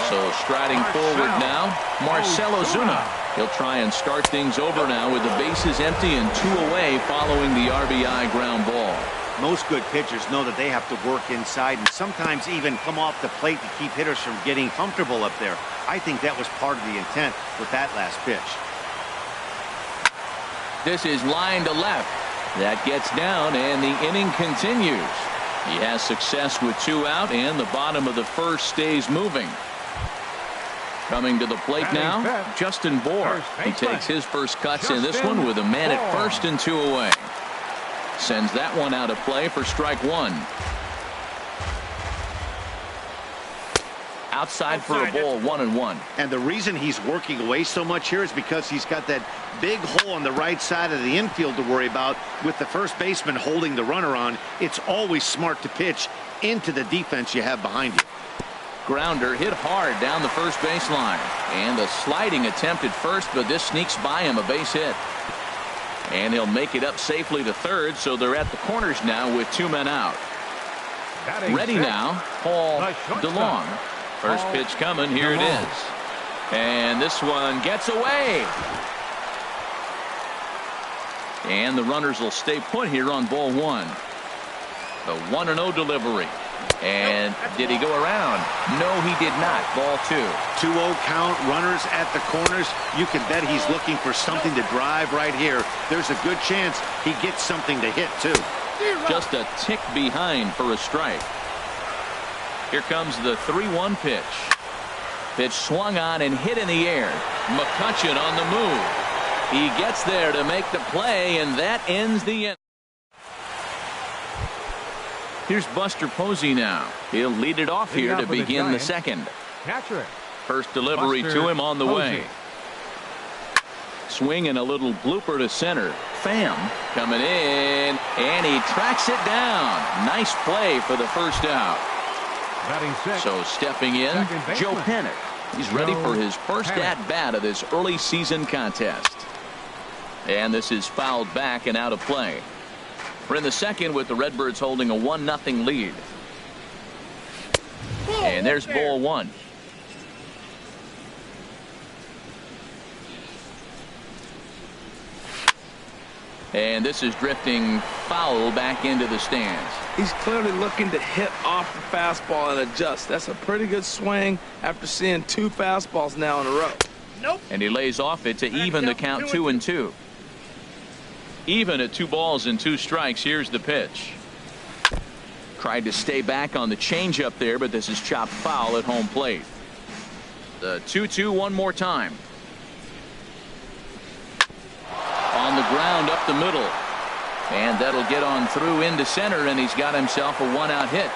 So striding forward now, Marcell Ozuna. He'll try and start things over now with the bases empty and 2 away following the RBI ground ball. Most good pitchers know that they have to work inside and sometimes even come off the plate to keep hitters from getting comfortable up there. I think that was part of the intent with that last pitch. This is line to left. That gets down and the inning continues. He has success with 2 out and the bottom of the first stays moving. Coming to the plate now, Justin Bour. He takes his first cuts in this one with a man at first and 2 away. Sends that one out of play for strike 1. Outside for a ball, 1-1. And the reason he's working away so much here is because he's got that big hole on the right side of the infield to worry about. With the first baseman holding the runner on, it's always smart to pitch into the defense you have behind you. Grounder hit hard down the first baseline. And a sliding attempt at first, but this sneaks by him, a base hit. And he'll make it up safely to third, so they're at the corners now with 2 men out. Ready now, Paul DeLong. First pitch coming, here it is. And this one gets away. And the runners will stay put here on ball 1. The 1-0 delivery. And did he go around? No, he did not. Ball 2. 2-0 count, runners at the corners. You can bet he's looking for something to drive right here. There's a good chance he gets something to hit, too. Just a tick behind for a strike. Here comes the 3-1 pitch. Pitch swung on and hit in the air. McCutchen on the move. He gets there to make the play, and that ends the inning. Here's Buster Posey now. He'll lead it off here to begin the second. First delivery to him on the way. Swing and a little blooper to center. Pham coming in, and he tracks it down. Nice play for the first out. So stepping in, Joe Panik. He's ready for his first at-bat of this early season contest. And this is fouled back and out of play. We're in the second with the Redbirds holding a 1-0 lead. And there's ball 1. And this is drifting foul back into the stands. He's clearly looking to hit off the fastball and adjust. That's a pretty good swing after seeing 2 fastballs now in a row. Nope. And he lays off it to even the count 2-2. Even at 2 balls and 2 strikes. Here's the pitch. Tried to stay back on the changeup there, but this is chopped foul at home plate. The 2-2 one more time. On the ground up the middle. And that'll get on through into center, and he's got himself a 1-out hit.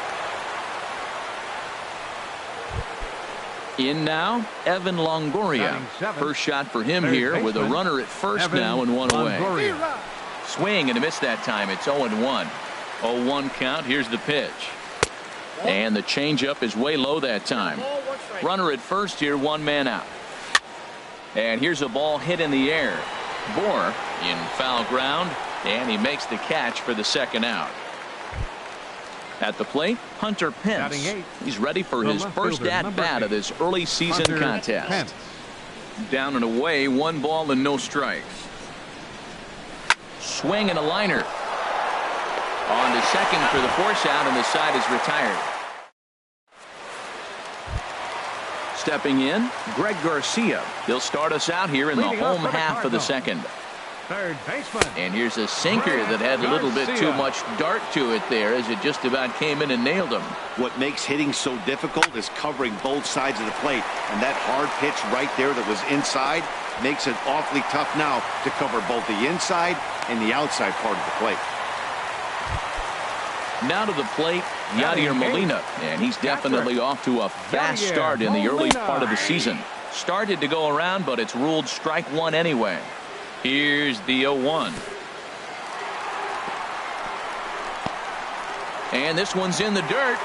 In now, Evan Longoria. First shot for him here with a runner at first now and 1 away. Swing and a miss that time. It's 0-1. 0-1 count. Here's the pitch. And the changeup is way low that time. Runner at first here, 1 man out. And here's a ball hit in the air. Bour in foul ground, and he makes the catch for the 2nd out. At the plate, Hunter Pence. He's ready for his first at-bat of this early season contest. Down and away, 1 ball and no strikes. Swing and a liner. On to second for the force out, and the side is retired. Stepping in, Greg Garcia. He'll start us out here in the home half of the second. Third baseman. And here's a sinker that had a little bit too much dart to it there as it just about came in and nailed him. What makes hitting so difficult is covering both sides of the plate. And that hard pitch right there that was inside, makes it awfully tough now to cover both the inside and the outside part of the plate. Now to the plate, Yadier Molina, and he's definitely off to a fast start in the early part of the season. Started to go around, but it's ruled strike one anyway. Here's the 0-1. And this one's in the dirt.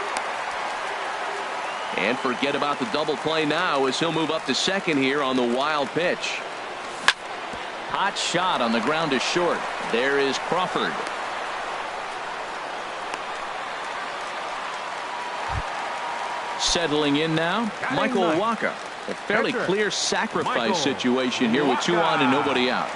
And forget about the double play now as he'll move up to second here on the wild pitch. Hot shot on the ground is short. There is Crawford. Settling in now, Michael Wacha. A fairly clear sacrifice situation here with 2 on and nobody out.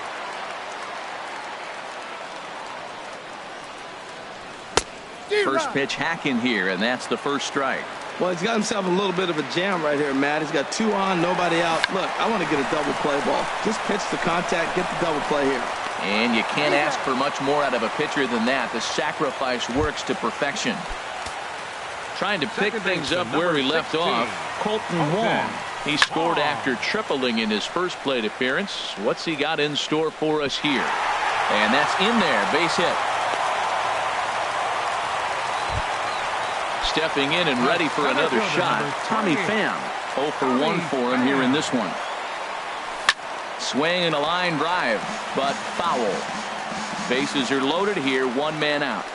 First pitch hack in here, and that's the first strike. Well, he's got himself a little bit of a jam right here, Matt. He's got 2 on, nobody out. Look, I want to get a double play ball. Just pitch the contact, get the double play here. And you can't ask for much more out of a pitcher than that. The sacrifice works to perfection. Trying to pick things up where he left off, Colton Wong. He scored after tripling in his first plate appearance. What's he got in store for us here? And that's in there, base hit. Stepping in and ready for another shot, Tommy Pham. 0 for 1 for him here in this one. Swing and a line drive, but foul. Bases are loaded here, 1 man out.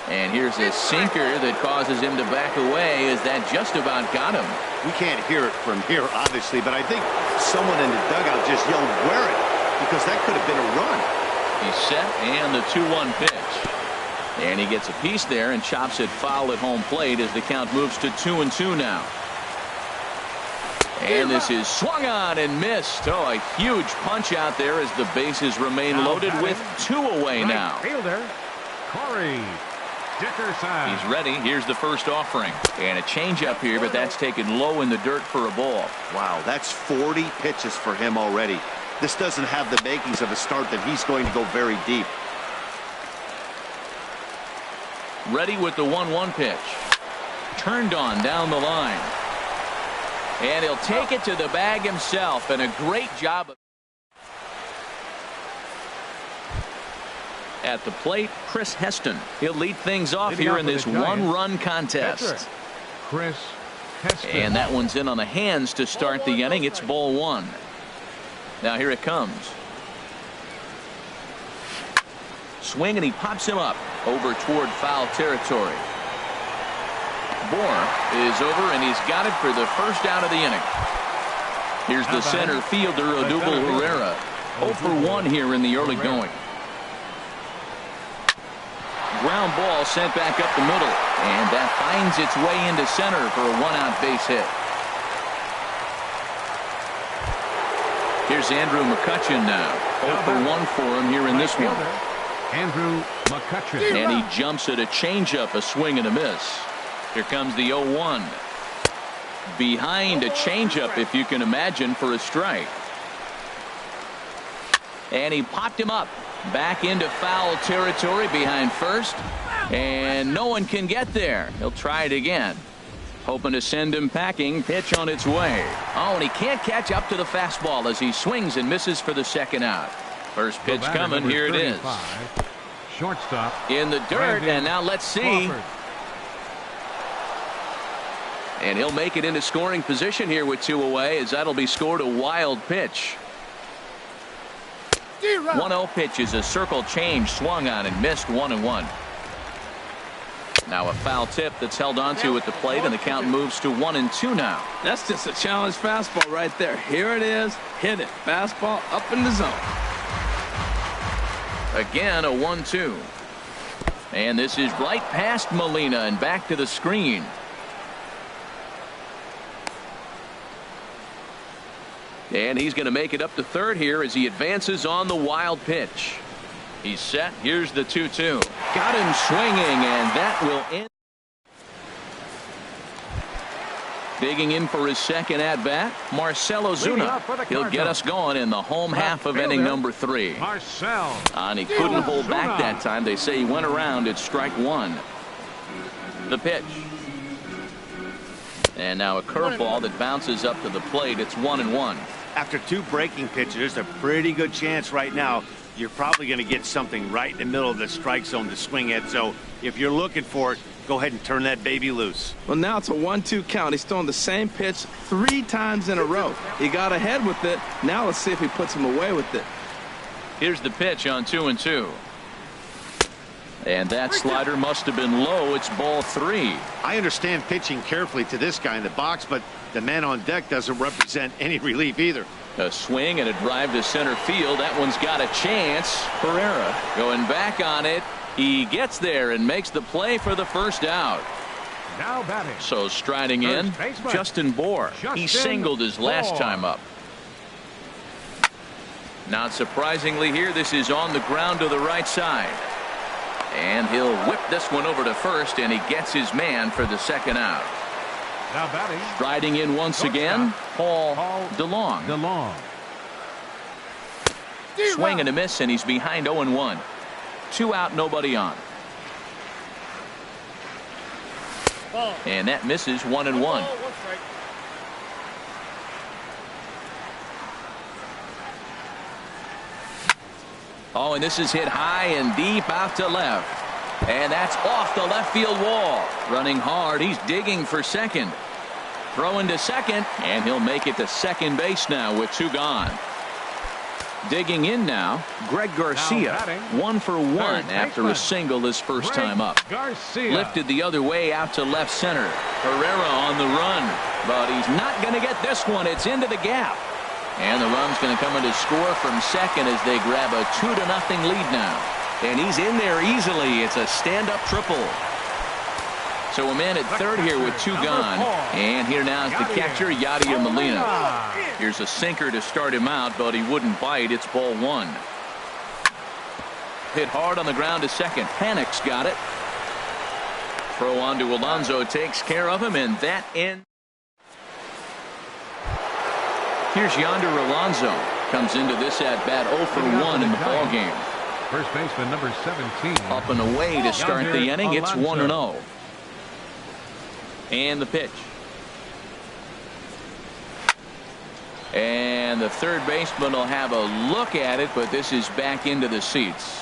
And here's a sinker that causes him to back away as that just about got him. We can't hear it from here, obviously, but I think someone in the dugout just yelled, "Wear it," because that could have been a run. He's set, and the 2-1 pitch. And he gets a piece there and chops it foul at home plate as the count moves to 2-2 now. And this is swung on and missed. Oh, a huge punch out there as the bases remain loaded with 2 away now. Fielder, Corey Dickerson. He's ready. Here's the first offering. And a changeup here, but that's taken low in the dirt for a ball. Wow, that's 40 pitches for him already. This doesn't have the makings of a start that he's going to go very deep. Ready with the 1-1 pitch. Turned on down the line. And he'll take it to the bag himself, and a great job of at the plate, Chris Heston. He'll lead things off here in this 1-run contest. Chris Heston. And that one's in on the hands to start the inning. It's ball 1. Now here it comes. Swing, and he pops him up over toward foul territory. Bohr is over, and he's got it for the first out of the inning. Here's the center fielder, Odubel Herrera. 0 for 1 here in the early going. Ground ball sent back up the middle, and that finds its way into center for a 1-out base hit. Here's Andrew McCutchen now. 0 for 1 for him here in this one. Andrew McCutchen. And he jumps at a changeup, a swing and a miss. Here comes the 0-1. Behind a changeup, if you can imagine, for a strike. And he popped him up. Back into foul territory behind first. And no one can get there. He'll try it again. Hoping to send him packing. Pitch on its way. Oh, and he can't catch up to the fastball as he swings and misses for the second out. First pitch coming. Here it is. Shortstop. In the dirt, and now let's see. Crawford. And he'll make it into scoring position here with 2 away, as that'll be scored a wild pitch. 1-0 pitch is a circle change, swung on and missed 1-1. Now a foul tip that's held onto at the plate, and the count moves to 1-2 now. That's just a challenge fastball right there. Here it is. Hit it. Fastball up in the zone. Again, a 1-2. And this is right past Molina and back to the screen. And he's going to make it up to third here as he advances on the wild pitch. He's set. Here's the 2-2. Got him swinging, and that will end. Digging in for his second at-bat, Marcell Ozuna. He'll get us going in the home half of inning number 3. Marcell. And he couldn't hold back that time. They say he went around at strike 1. The pitch. And now a curveball that bounces up to the plate. It's 1-1. After 2 breaking pitches, there's a pretty good chance right now you're probably going to get something right in the middle of the strike zone to swing at. So if you're looking for it, go ahead and turn that baby loose. Well, now it's a 1-2 count. He's throwing the same pitch 3 times in a row. He got ahead with it. Now let's see if he puts him away with it. Here's the pitch on 2-2. And that slider must have been low. It's ball 3. I understand pitching carefully to this guy in the box, but the man on deck doesn't represent any relief either. A swing and a drive to center field. That one's got a chance. Herrera going back on it. He gets there and makes the play for the first out. Now batting. So striding in, Justin Bour. He singled his last time up. Not surprisingly here, this is on the ground to the right side. And he'll whip this one over to first, and he gets his man for the second out. Now batting. Striding in once again, Paul DeLong. Swing and a miss, and he's behind 0-1. 2 out, nobody on. And that misses 1-1. Oh, and this is hit high and deep out to left. And that's off the left field wall. Running hard. He's digging for second. Throwing to second, and he'll make it to second base now with 2 gone. Digging in now, Greg Garcia. 1 for 1 after a single his first time up. Lifted the other way out to left center. Herrera on the run, but he's not going to get this one. It's into the gap. And the run's going to come in to score from second as they grab a 2-0 lead now. And he's in there easily. It's a stand-up triple. So a man at third here with 2 gone. And here now is the catcher, Yadier Molina. Here's a sinker to start him out, but he wouldn't bite. It's ball 1. Hit hard on the ground to second. Panik's got it. Throw on to Alonso takes care of him, and that ends. Here's Yonder Alonso. Comes into this at bat 0 for 1 in the ball game. First baseman number 17. Up and away to start the inning. It's 1-0. And the pitch. And the third baseman will have a look at it, but this is back into the seats.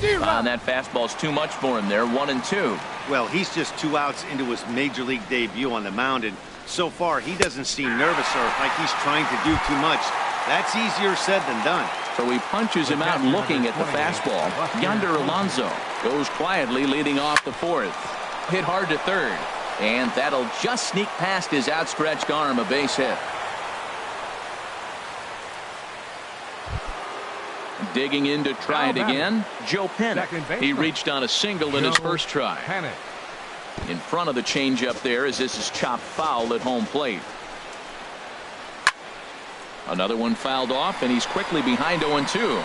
And that fastball's too much for him there. 1-2. Well, he's just 2 outs into his major league debut on the mound, and so far he doesn't seem nervous or like he's trying to do too much. That's easier said than done. So he punches him out looking at the fastball. Yonder Alonso goes quietly leading off the 4th. Hit hard to third. And that'll just sneak past his outstretched arm, a base hit. Digging in to try it again, Joe Panik. He reached on a single in his first try. In front of the changeup there as this is chopped foul at home plate. Another one fouled off, and he's quickly behind 0-2.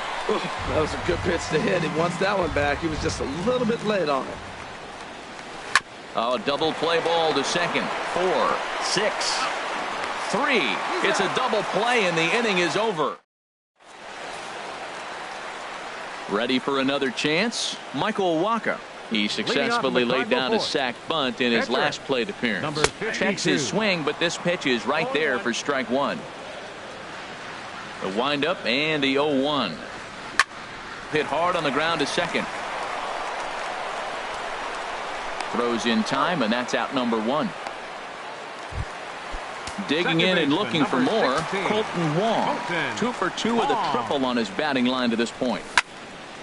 That was a good pitch to hit. He wants that one back. He was just a little bit late on it. Oh, double play ball to second. 4, 6, 3. It's a double play, and the inning is over. Ready for another chance? Michael Wacha. He successfully laid down a sac bunt in his last plate appearance. Checks his swing, but this pitch is right there for strike 1. The windup and the 0-1. Hit hard on the ground to second. Throws in time, and that's out number 1. Digging in and looking for more, Colton Wong. 2 for 2 with a triple on his batting line to this point.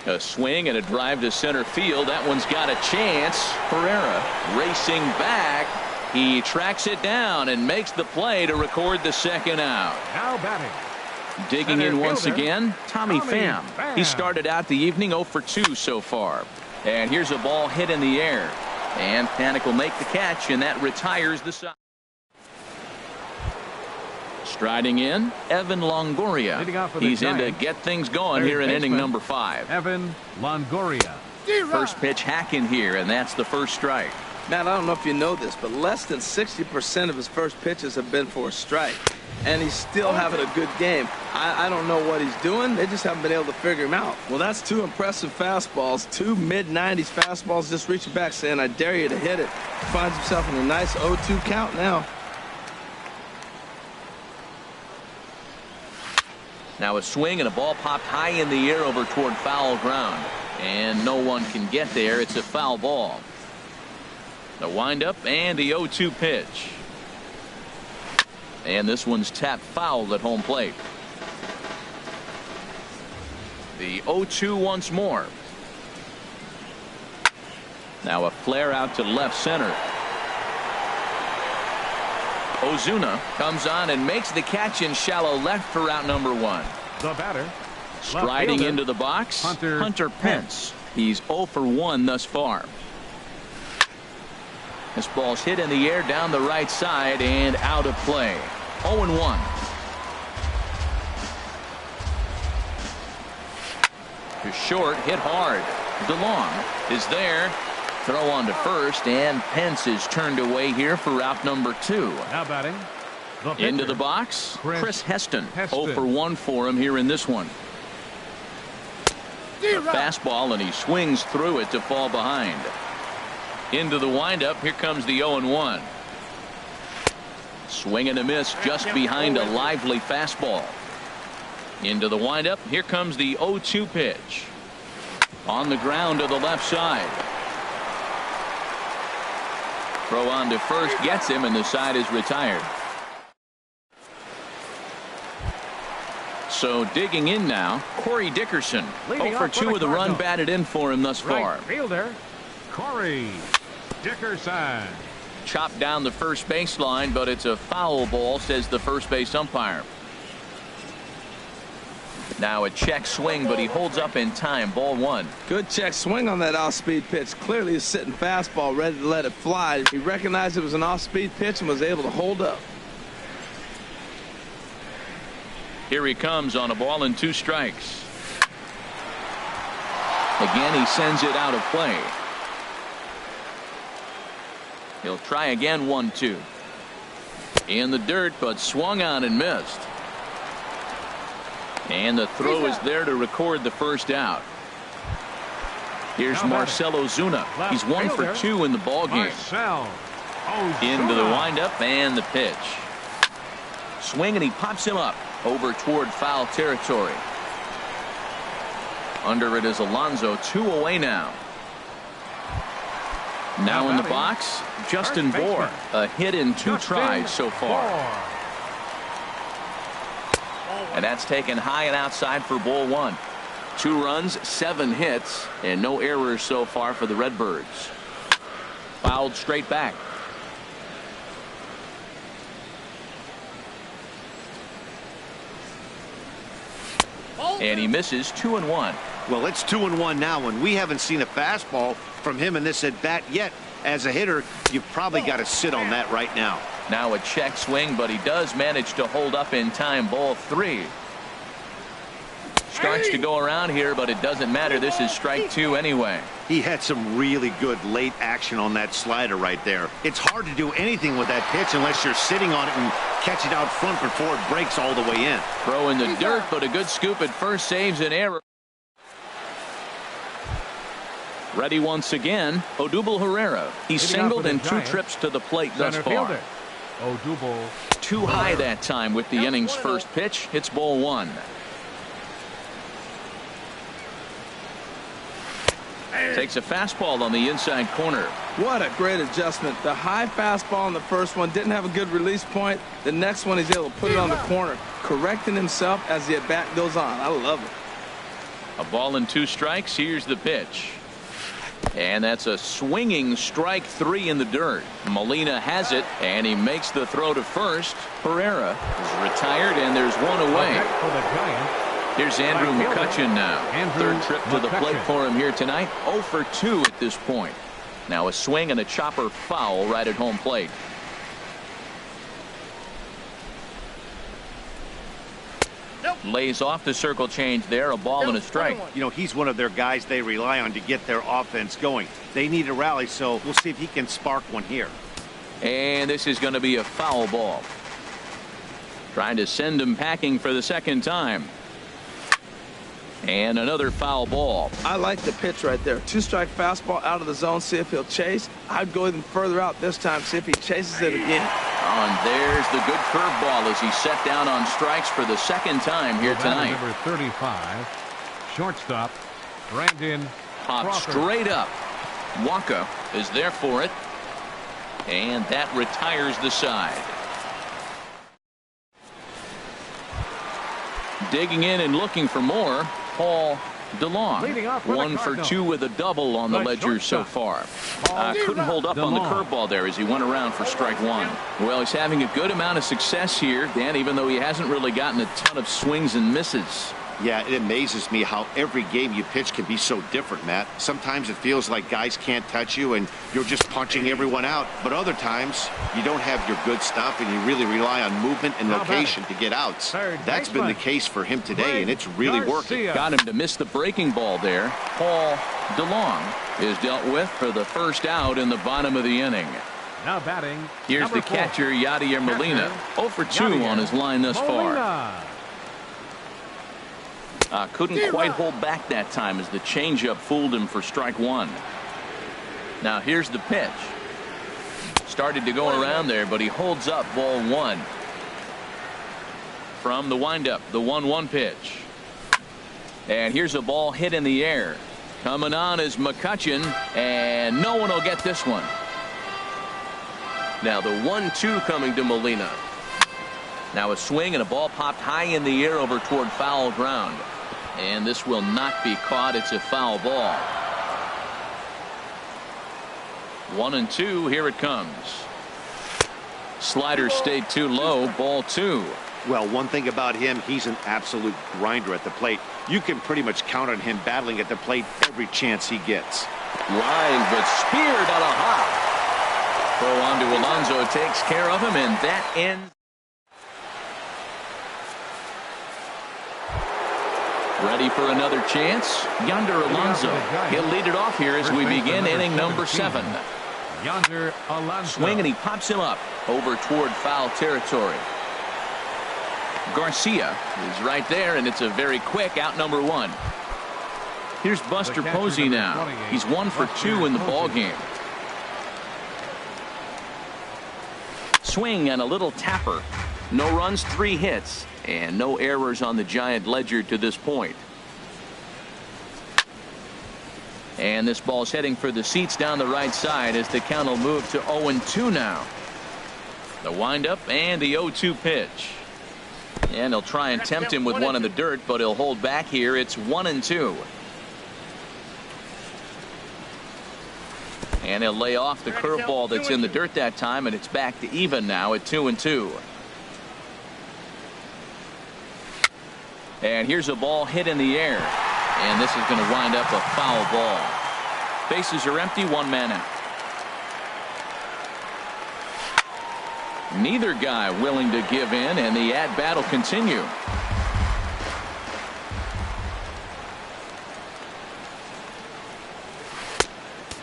A swing and a drive to center field. That one's got a chance. Herrera racing back. He tracks it down and makes the play to record the second out. Now batting. Digging in once again, Tommy Pham. He started out the evening 0 for 2 so far. And here's a ball hit in the air. And Panik will make the catch, and that retires the side. Striding in, Evan Longoria. He's in to get things going here in inning number 5. Evan Longoria. First pitch hack in here, and that's the first strike. Matt, I don't know if you know this, but less than 60% of his first pitches have been for a strike. And he's still having a good game. I don't know what he's doing. They just haven't been able to figure him out. Well, that's 2 impressive fastballs. 2 mid-90s fastballs just reaching back saying, I dare you to hit it. Finds himself in a nice 0-2 count now. Now a swing and a ball popped high in the air over toward foul ground. And no one can get there. It's a foul ball. The windup and the 0-2 pitch. And this one's tapped foul at home plate. The 0-2 once more. Now a flare out to left center. Ozuna comes on and makes the catch in shallow left for out number 1. The batter. Striding into the box, Hunter Pence. He's 0 for 1 thus far. This ball's hit in the air down the right side and out of play. 0-1. To short, hit hard. DeLong is there. Throw on to first, and Pence is turned away here for out number 2. Now batting. Into the box, Chris Heston. 0 for 1 for him here in this one. A fastball, and he swings through it to fall behind. Into the windup. Here comes the 0-1. Swing and a miss just behind a lively fastball. Into the windup. Here comes the 0-2 pitch. On the ground to the left side. Throw on to first gets him, and the side is retired. So digging in now, Corey Dickerson. 0 for 2 with a run batted in for him thus far. Right fielder, Corey Dickerson. Chopped down the first baseline, but it's a foul ball, says the first base umpire. Now a check swing, but he holds up in time. Ball 1. Good check swing on that off-speed pitch. Clearly a sitting fastball, ready to let it fly. He recognized it was an off-speed pitch and was able to hold up. Here he comes on a ball and 2 strikes. Again, he sends it out of play. He'll try again. 1-2. In the dirt, but swung on and missed. And the throw is there to record the first out. Here's Marcell Ozuna. He's 1 for 2 in the ballgame. Into the windup and the pitch. Swing, and he pops him up over toward foul territory. Under it is Alonso. 2 away now. Now in the box, Justin Bour. A hit in 2 tries so far. And that's taken high and outside for ball 1. 2 runs, 7 hits, and no errors so far for the Redbirds. Fouled straight back. And he misses. 2-1. Well, it's 2-1 now, and we haven't seen a fastball from him in this at bat yet. As a hitter, you've probably got to sit on that right now. Now a check swing, but he does manage to hold up in time. Ball 3. Starts to go around here, but it doesn't matter. This is strike 2 anyway. He had some really good late action on that slider right there. It's hard to do anything with that pitch unless you're sitting on it and catch it out front before it breaks all the way in. Throw in the dirt, but a good scoop at first saves an error. Ready once again, Odubel Herrera. He's singled in 2 trips to the plate thus far. Odubel. Too high that time with the inning's first pitch. It's ball 1. Takes a fastball on the inside corner. What a great adjustment. The high fastball on the first one didn't have a good release point. The next one he's able to put it on the corner, correcting himself as the at-bat goes on. I love it. A ball and 2 strikes. Here's the pitch. And that's a swinging strike 3 in the dirt. Molina has it, and he makes the throw to first. Herrera is retired, and there's 1 away. For the Giants. Here's Andrew McCutchen now. Third trip to the plate for him here tonight. 0 for 2 at this point. Now a swing and a chopper foul right at home plate. Lays off the circle change there. A ball and a strike. You know, he's one of their guys they rely on to get their offense going. They need a rally, so we'll see if he can spark one here. And this is going to be a foul ball. Trying to send him packing for the second time. And another foul ball. I like the pitch right there. 2-strike fastball out of the zone. See if he'll chase. I'd go even further out this time. See if he chases it again. Oh, and there's the good curveball as he set down on strikes for the second time here tonight. Number 35, shortstop, Brandon Pop Crawford. straight up. Waka is there for it. And that retires the side. Digging in and looking for more, Paul DeLong. Leading off for the 1 for Cardinals. 2 with a double on the ledger so shortstop, far. Couldn't hold up on the DeLong. curveball there as he went around for strike 1. Well, he's having a good amount of success here, Dan, even though he hasn't really gotten a ton of swings and misses. Yeah, it amazes me how every game you pitch can be so different, Matt. Sometimes it feels like guys can't touch you and you're just punching everyone out. But other times you don't have your good stuff and you really rely on movement and location to get outs. That's been the case for him today, and it's really working. Got him to miss the breaking ball there. Paul DeLong is dealt with for the first out in the bottom of the inning. Now batting. Here's number the 4. catcher, Yadier Molina. 0 for 2 Yadier on his line thus far. Molina. Couldn't quite hold back that time as the changeup fooled him for strike 1. Now here's the pitch. Started to go around there, but he holds up ball 1. From the windup, the 1-1 pitch. And here's a ball hit in the air. Coming on is McCutchen, and no one will get this one. Now the 1-2 coming to Molina. Now a swing and a ball popped high in the air over toward foul ground. And this will not be caught. It's a foul ball. 1-2. Here it comes. Slider stayed too low. Ball 2. Well, one thing about him, he's an absolute grinder at the plate. You can pretty much count on him battling at the plate every chance he gets. Line, but speared on a hop. Throw on to Alonso takes care of him, and that ends. Ready for another chance? Yonder Alonso. He'll lead it off here as we begin inning number 7. Yonder Alonso. Swing, and he pops him up over toward foul territory. Garcia is right there, and it's a very quick out number 1. Here's Buster Posey now. He's 1 for 2 in the ball game. Swing and a little tapper. No runs, 3 hits, and no errors on the Giant ledger to this point. And this ball's heading for the seats down the right side as the count will move to 0-2 now. The windup and the 0-2 pitch. And he'll try and tempt him with one in the dirt, but he'll hold back here. It's 1-2. And he'll lay off the curveball that's in the dirt that time, and it's back to even now at 2-2. And here's a ball hit in the air. And this is going to wind up a foul ball. Bases are empty, 1 man out. Neither guy willing to give in, and the at-bat will continue.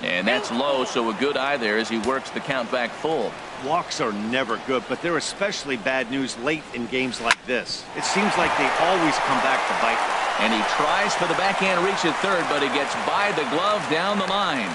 And that's low, so a good eye there as he works the count back full. Walks are never good, but they're especially bad news late in games like this. It seems like they always come back to bite. And he tries for the backhand reach at third, but he gets by the glove down the line.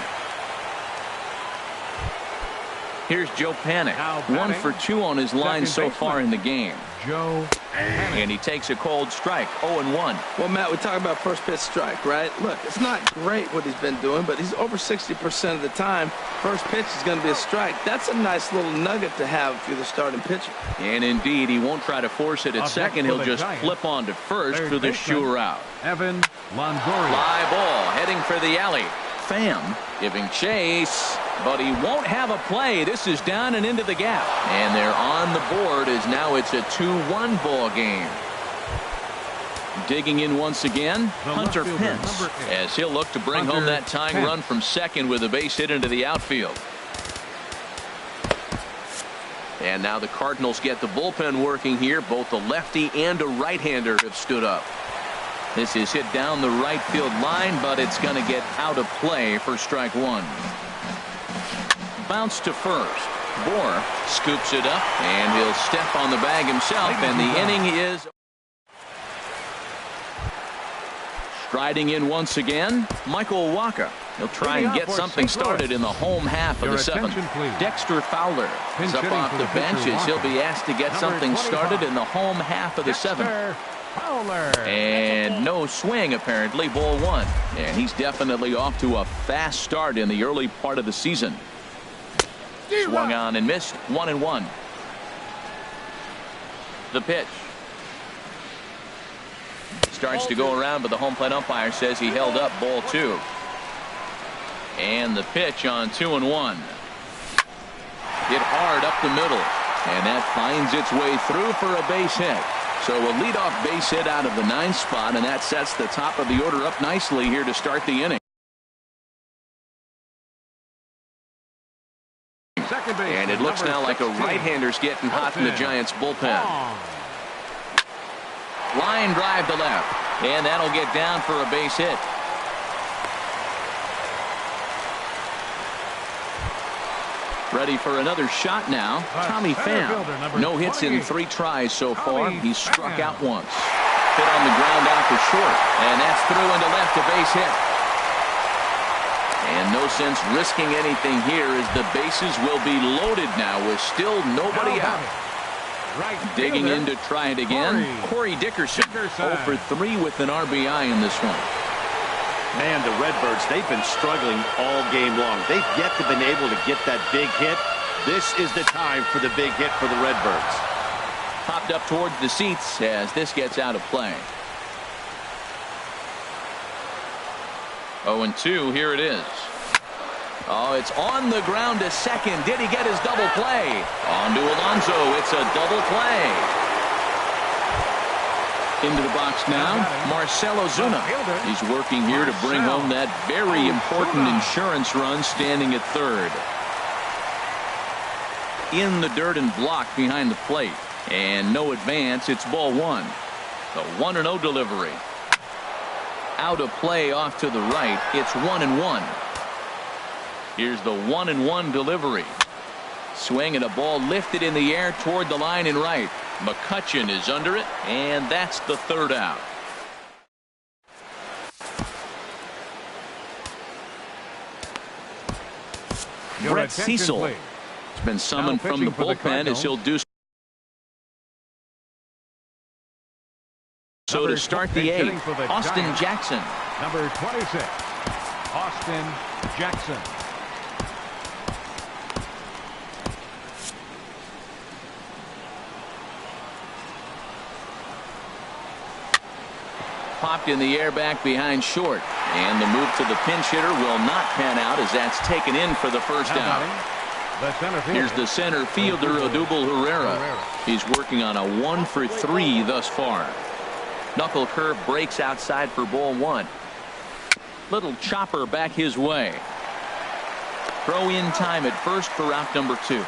Here's Joe Panik. 1 for 2 on his line so far in the game. Joe Panik. And he takes a cold strike. 0-1. Well, Matt, we talk about first pitch strike, right? Look, it's not great what he's been doing, but he's over 60% of the time. First pitch is going to be a strike. That's a nice little nugget to have if you're the starting pitcher. And indeed, he won't try to force it at Up second. next for He'll the just Giants, flip on to first third for the baseman, sure out. Evan Longoria. Fly ball heading for the alley. Pham giving chase, but he won't have a play. This is down and into the gap. And they're on the board as now it's a 2-1 ball game. Digging in once again, The Hunter left fielder, Pence, number 8. as he'll look to bring Hunter home that tying Pence. run from second with a base hit into the outfield. And now the Cardinals get the bullpen working here. Both a lefty and a right-hander have stood up. This is hit down the right field line, but it's going to get out of play for strike 1. Bounce to first. Bohr scoops it up, and he'll step on the bag himself, and the inning is striding in once again, Michael Wacha. He'll try and get something started in the home half of the seventh. Dexter Fowler is up off the bench as he'll be asked to get something started in the home half of the seventh. And no swing, apparently. Ball one. And he's definitely off to a fast start in the early part of the season. Swung on and missed. 1-1. The pitch. Starts to go around, but the home plate umpire says he held up. Ball two. And the pitch on 2-1. Hit hard up the middle. And that finds its way through for a base hit. So a leadoff base hit out of the 9th spot, and that sets the top of the order up nicely here to start the inning. And it looks now like a right-hander's getting hot in the Giants bullpen. Line drive to left, and that'll get down for a base hit. Ready for another shot now. Tommy Pham. No hits in 3 tries so far. He's struck out once. Hit on the ground out to short, and that's through into left, a base hit. And no sense risking anything here as the bases will be loaded now with still nobody out. Digging in to try it again, Corey Dickerson. 0 for 3 with an RBI in this one. Man, the Redbirds, they've been struggling all game long. They've yet to been able to get that big hit. This is the time for the big hit for the Redbirds. Popped up towards the seats as this gets out of play. 0-2, here it is. Oh, it's on the ground to second. Did he get his double play? On to Alonso. It's a double play. Into the box now, Marcell Ozuna. He's working here to bring home that very important insurance run, standing at third. In the dirt and blocked behind the plate. And no advance. It's ball one. The 1-0 delivery. Out of play off to the right. It's 1-1. Here's the 1-1 delivery. Swing and a ball lifted in the air toward the line and right. McCutchen is under it, and that's the third out. Brett Cecil has been summoned from the bullpen as he'll do so to start the 8th. Austin Jackson. Number 26, Austin Jackson. Popped in the air back behind short, and the move to the pinch hitter will not pan out as that's taken in for the first out. Here's the center fielder, Odubel Herrera. He's working on a 1 for 3 thus far. Knuckle curve breaks outside for ball one. Little chopper back his way. Throw in time at first for out number 2.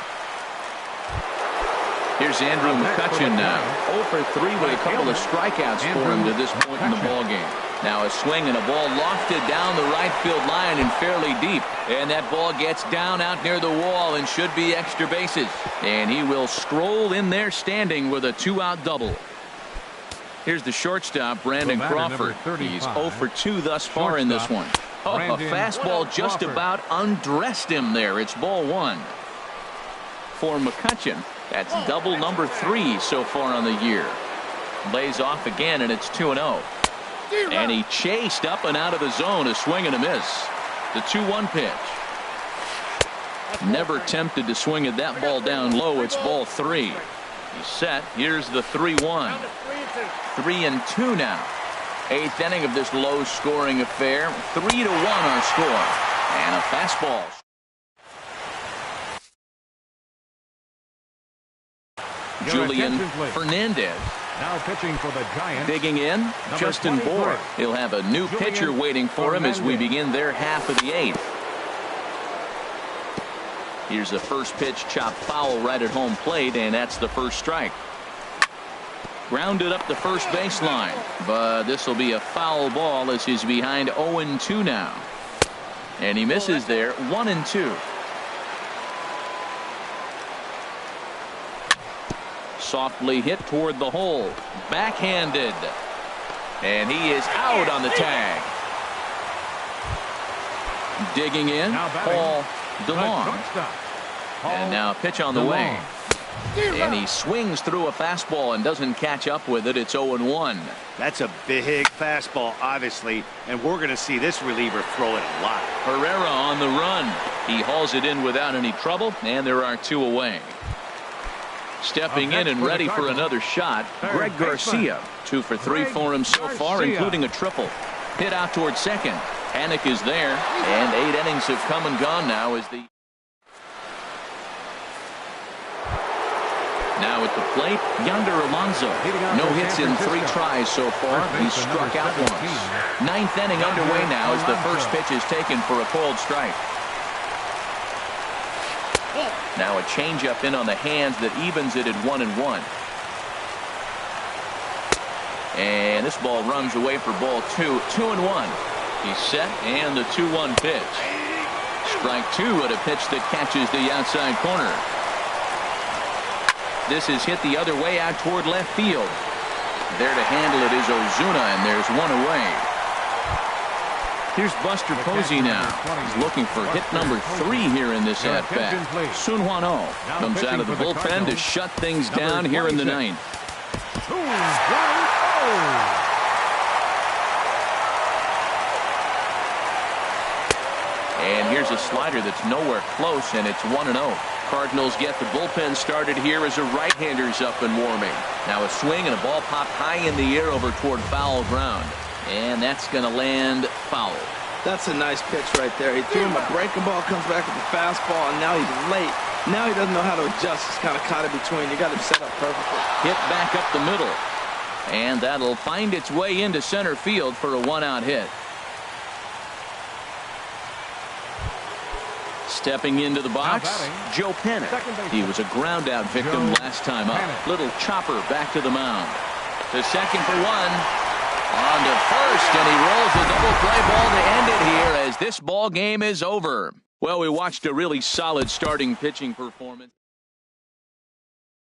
Here's Andrew McCutchen now. 0 for 3 with a couple of strikeouts for him to this point in the ballgame. Now a swing and a ball lofted down the right field line and fairly deep. And that ball gets down out near the wall and should be extra bases. And he will stroll in there standing with a 2-out double. Here's the shortstop, Brandon Crawford. He's 0 for 2 thus far in this one. Oh, a fastball just about undressed him there. It's ball one. For McCutchen, that's double number 3 so far on the year. Lays off again, and it's 2-0. And he chased up and out of the zone, a swing and a miss. The 2-1 pitch. Never tempted to swing at that ball down low. It's ball 3. He's set. Here's the 3-1. 3-2 now. 8th inning of this low-scoring affair. 3-1 our score. And a fastball. Julian Fernandez. Now pitching for the Giants. Digging in, Justin Bour. He'll have a new pitcher waiting for him as we begin their half of the 8th. Here's the first pitch, chopped foul right at home plate, and that's the first strike. Grounded up the first baseline, but this will be a foul ball as he's behind 0-2 now. And he misses there. 1-2. Softly hit toward the hole. Backhanded. And he is out on the tag. Digging in, Now batting, Paul the DeLong. shortstop, Paul And now a pitch on the way. DeLong. And he swings through a fastball and doesn't catch up with it. It's 0-1. That's a big fastball, obviously, and we're going to see this reliever throw it a lot. Herrera on the run. He hauls it in without any trouble, and there are 2 away. Stepping in and ready for another shot, Greg Garcia. 2 for 3 for him so far, including a triple. Hit out towards second. Hannick is there, and 8 innings have come and gone now as the... Now at the plate, Yonder Alonso. No hits in 3 tries so far. He's struck out once. 9th inning underway now as the first pitch is taken for a cold strike. Now a changeup in on the hands that evens it at 1-1. And this ball runs away for ball 2. 2-1. He's set, and the 2-1 pitch. Strike 2 at a pitch that catches the outside corner. This is hit the other way out toward left field. There to handle it is Ozuna, and there's 1 away. Here's Buster Posey now. He's looking for hit number 3 here in this at-bat. Sun Hwan Oh comes out of the bullpen to shut things down here in the 9th. And here's a slider that's nowhere close, and it's 1-0. Cardinals get the bullpen started here as a right-hander's up and warming. Now a swing and a ball popped high in the air over toward foul ground. And that's going to land foul. That's a nice pitch right there. He threw him a breaking ball, comes back with the fastball, and now he's late. Now he doesn't know how to adjust. He's kind of caught in between. You got him set up perfectly. Hit back up the middle. And that'll find its way into center field for a 1-out hit. Stepping into the box, Joe Panik. He was a ground-out victim last time up. Little chopper back to the mound. To second for 1. On to first, and he rolls a double play ball to end it here as this ball game is over. Well, we watched a really solid starting pitching performance.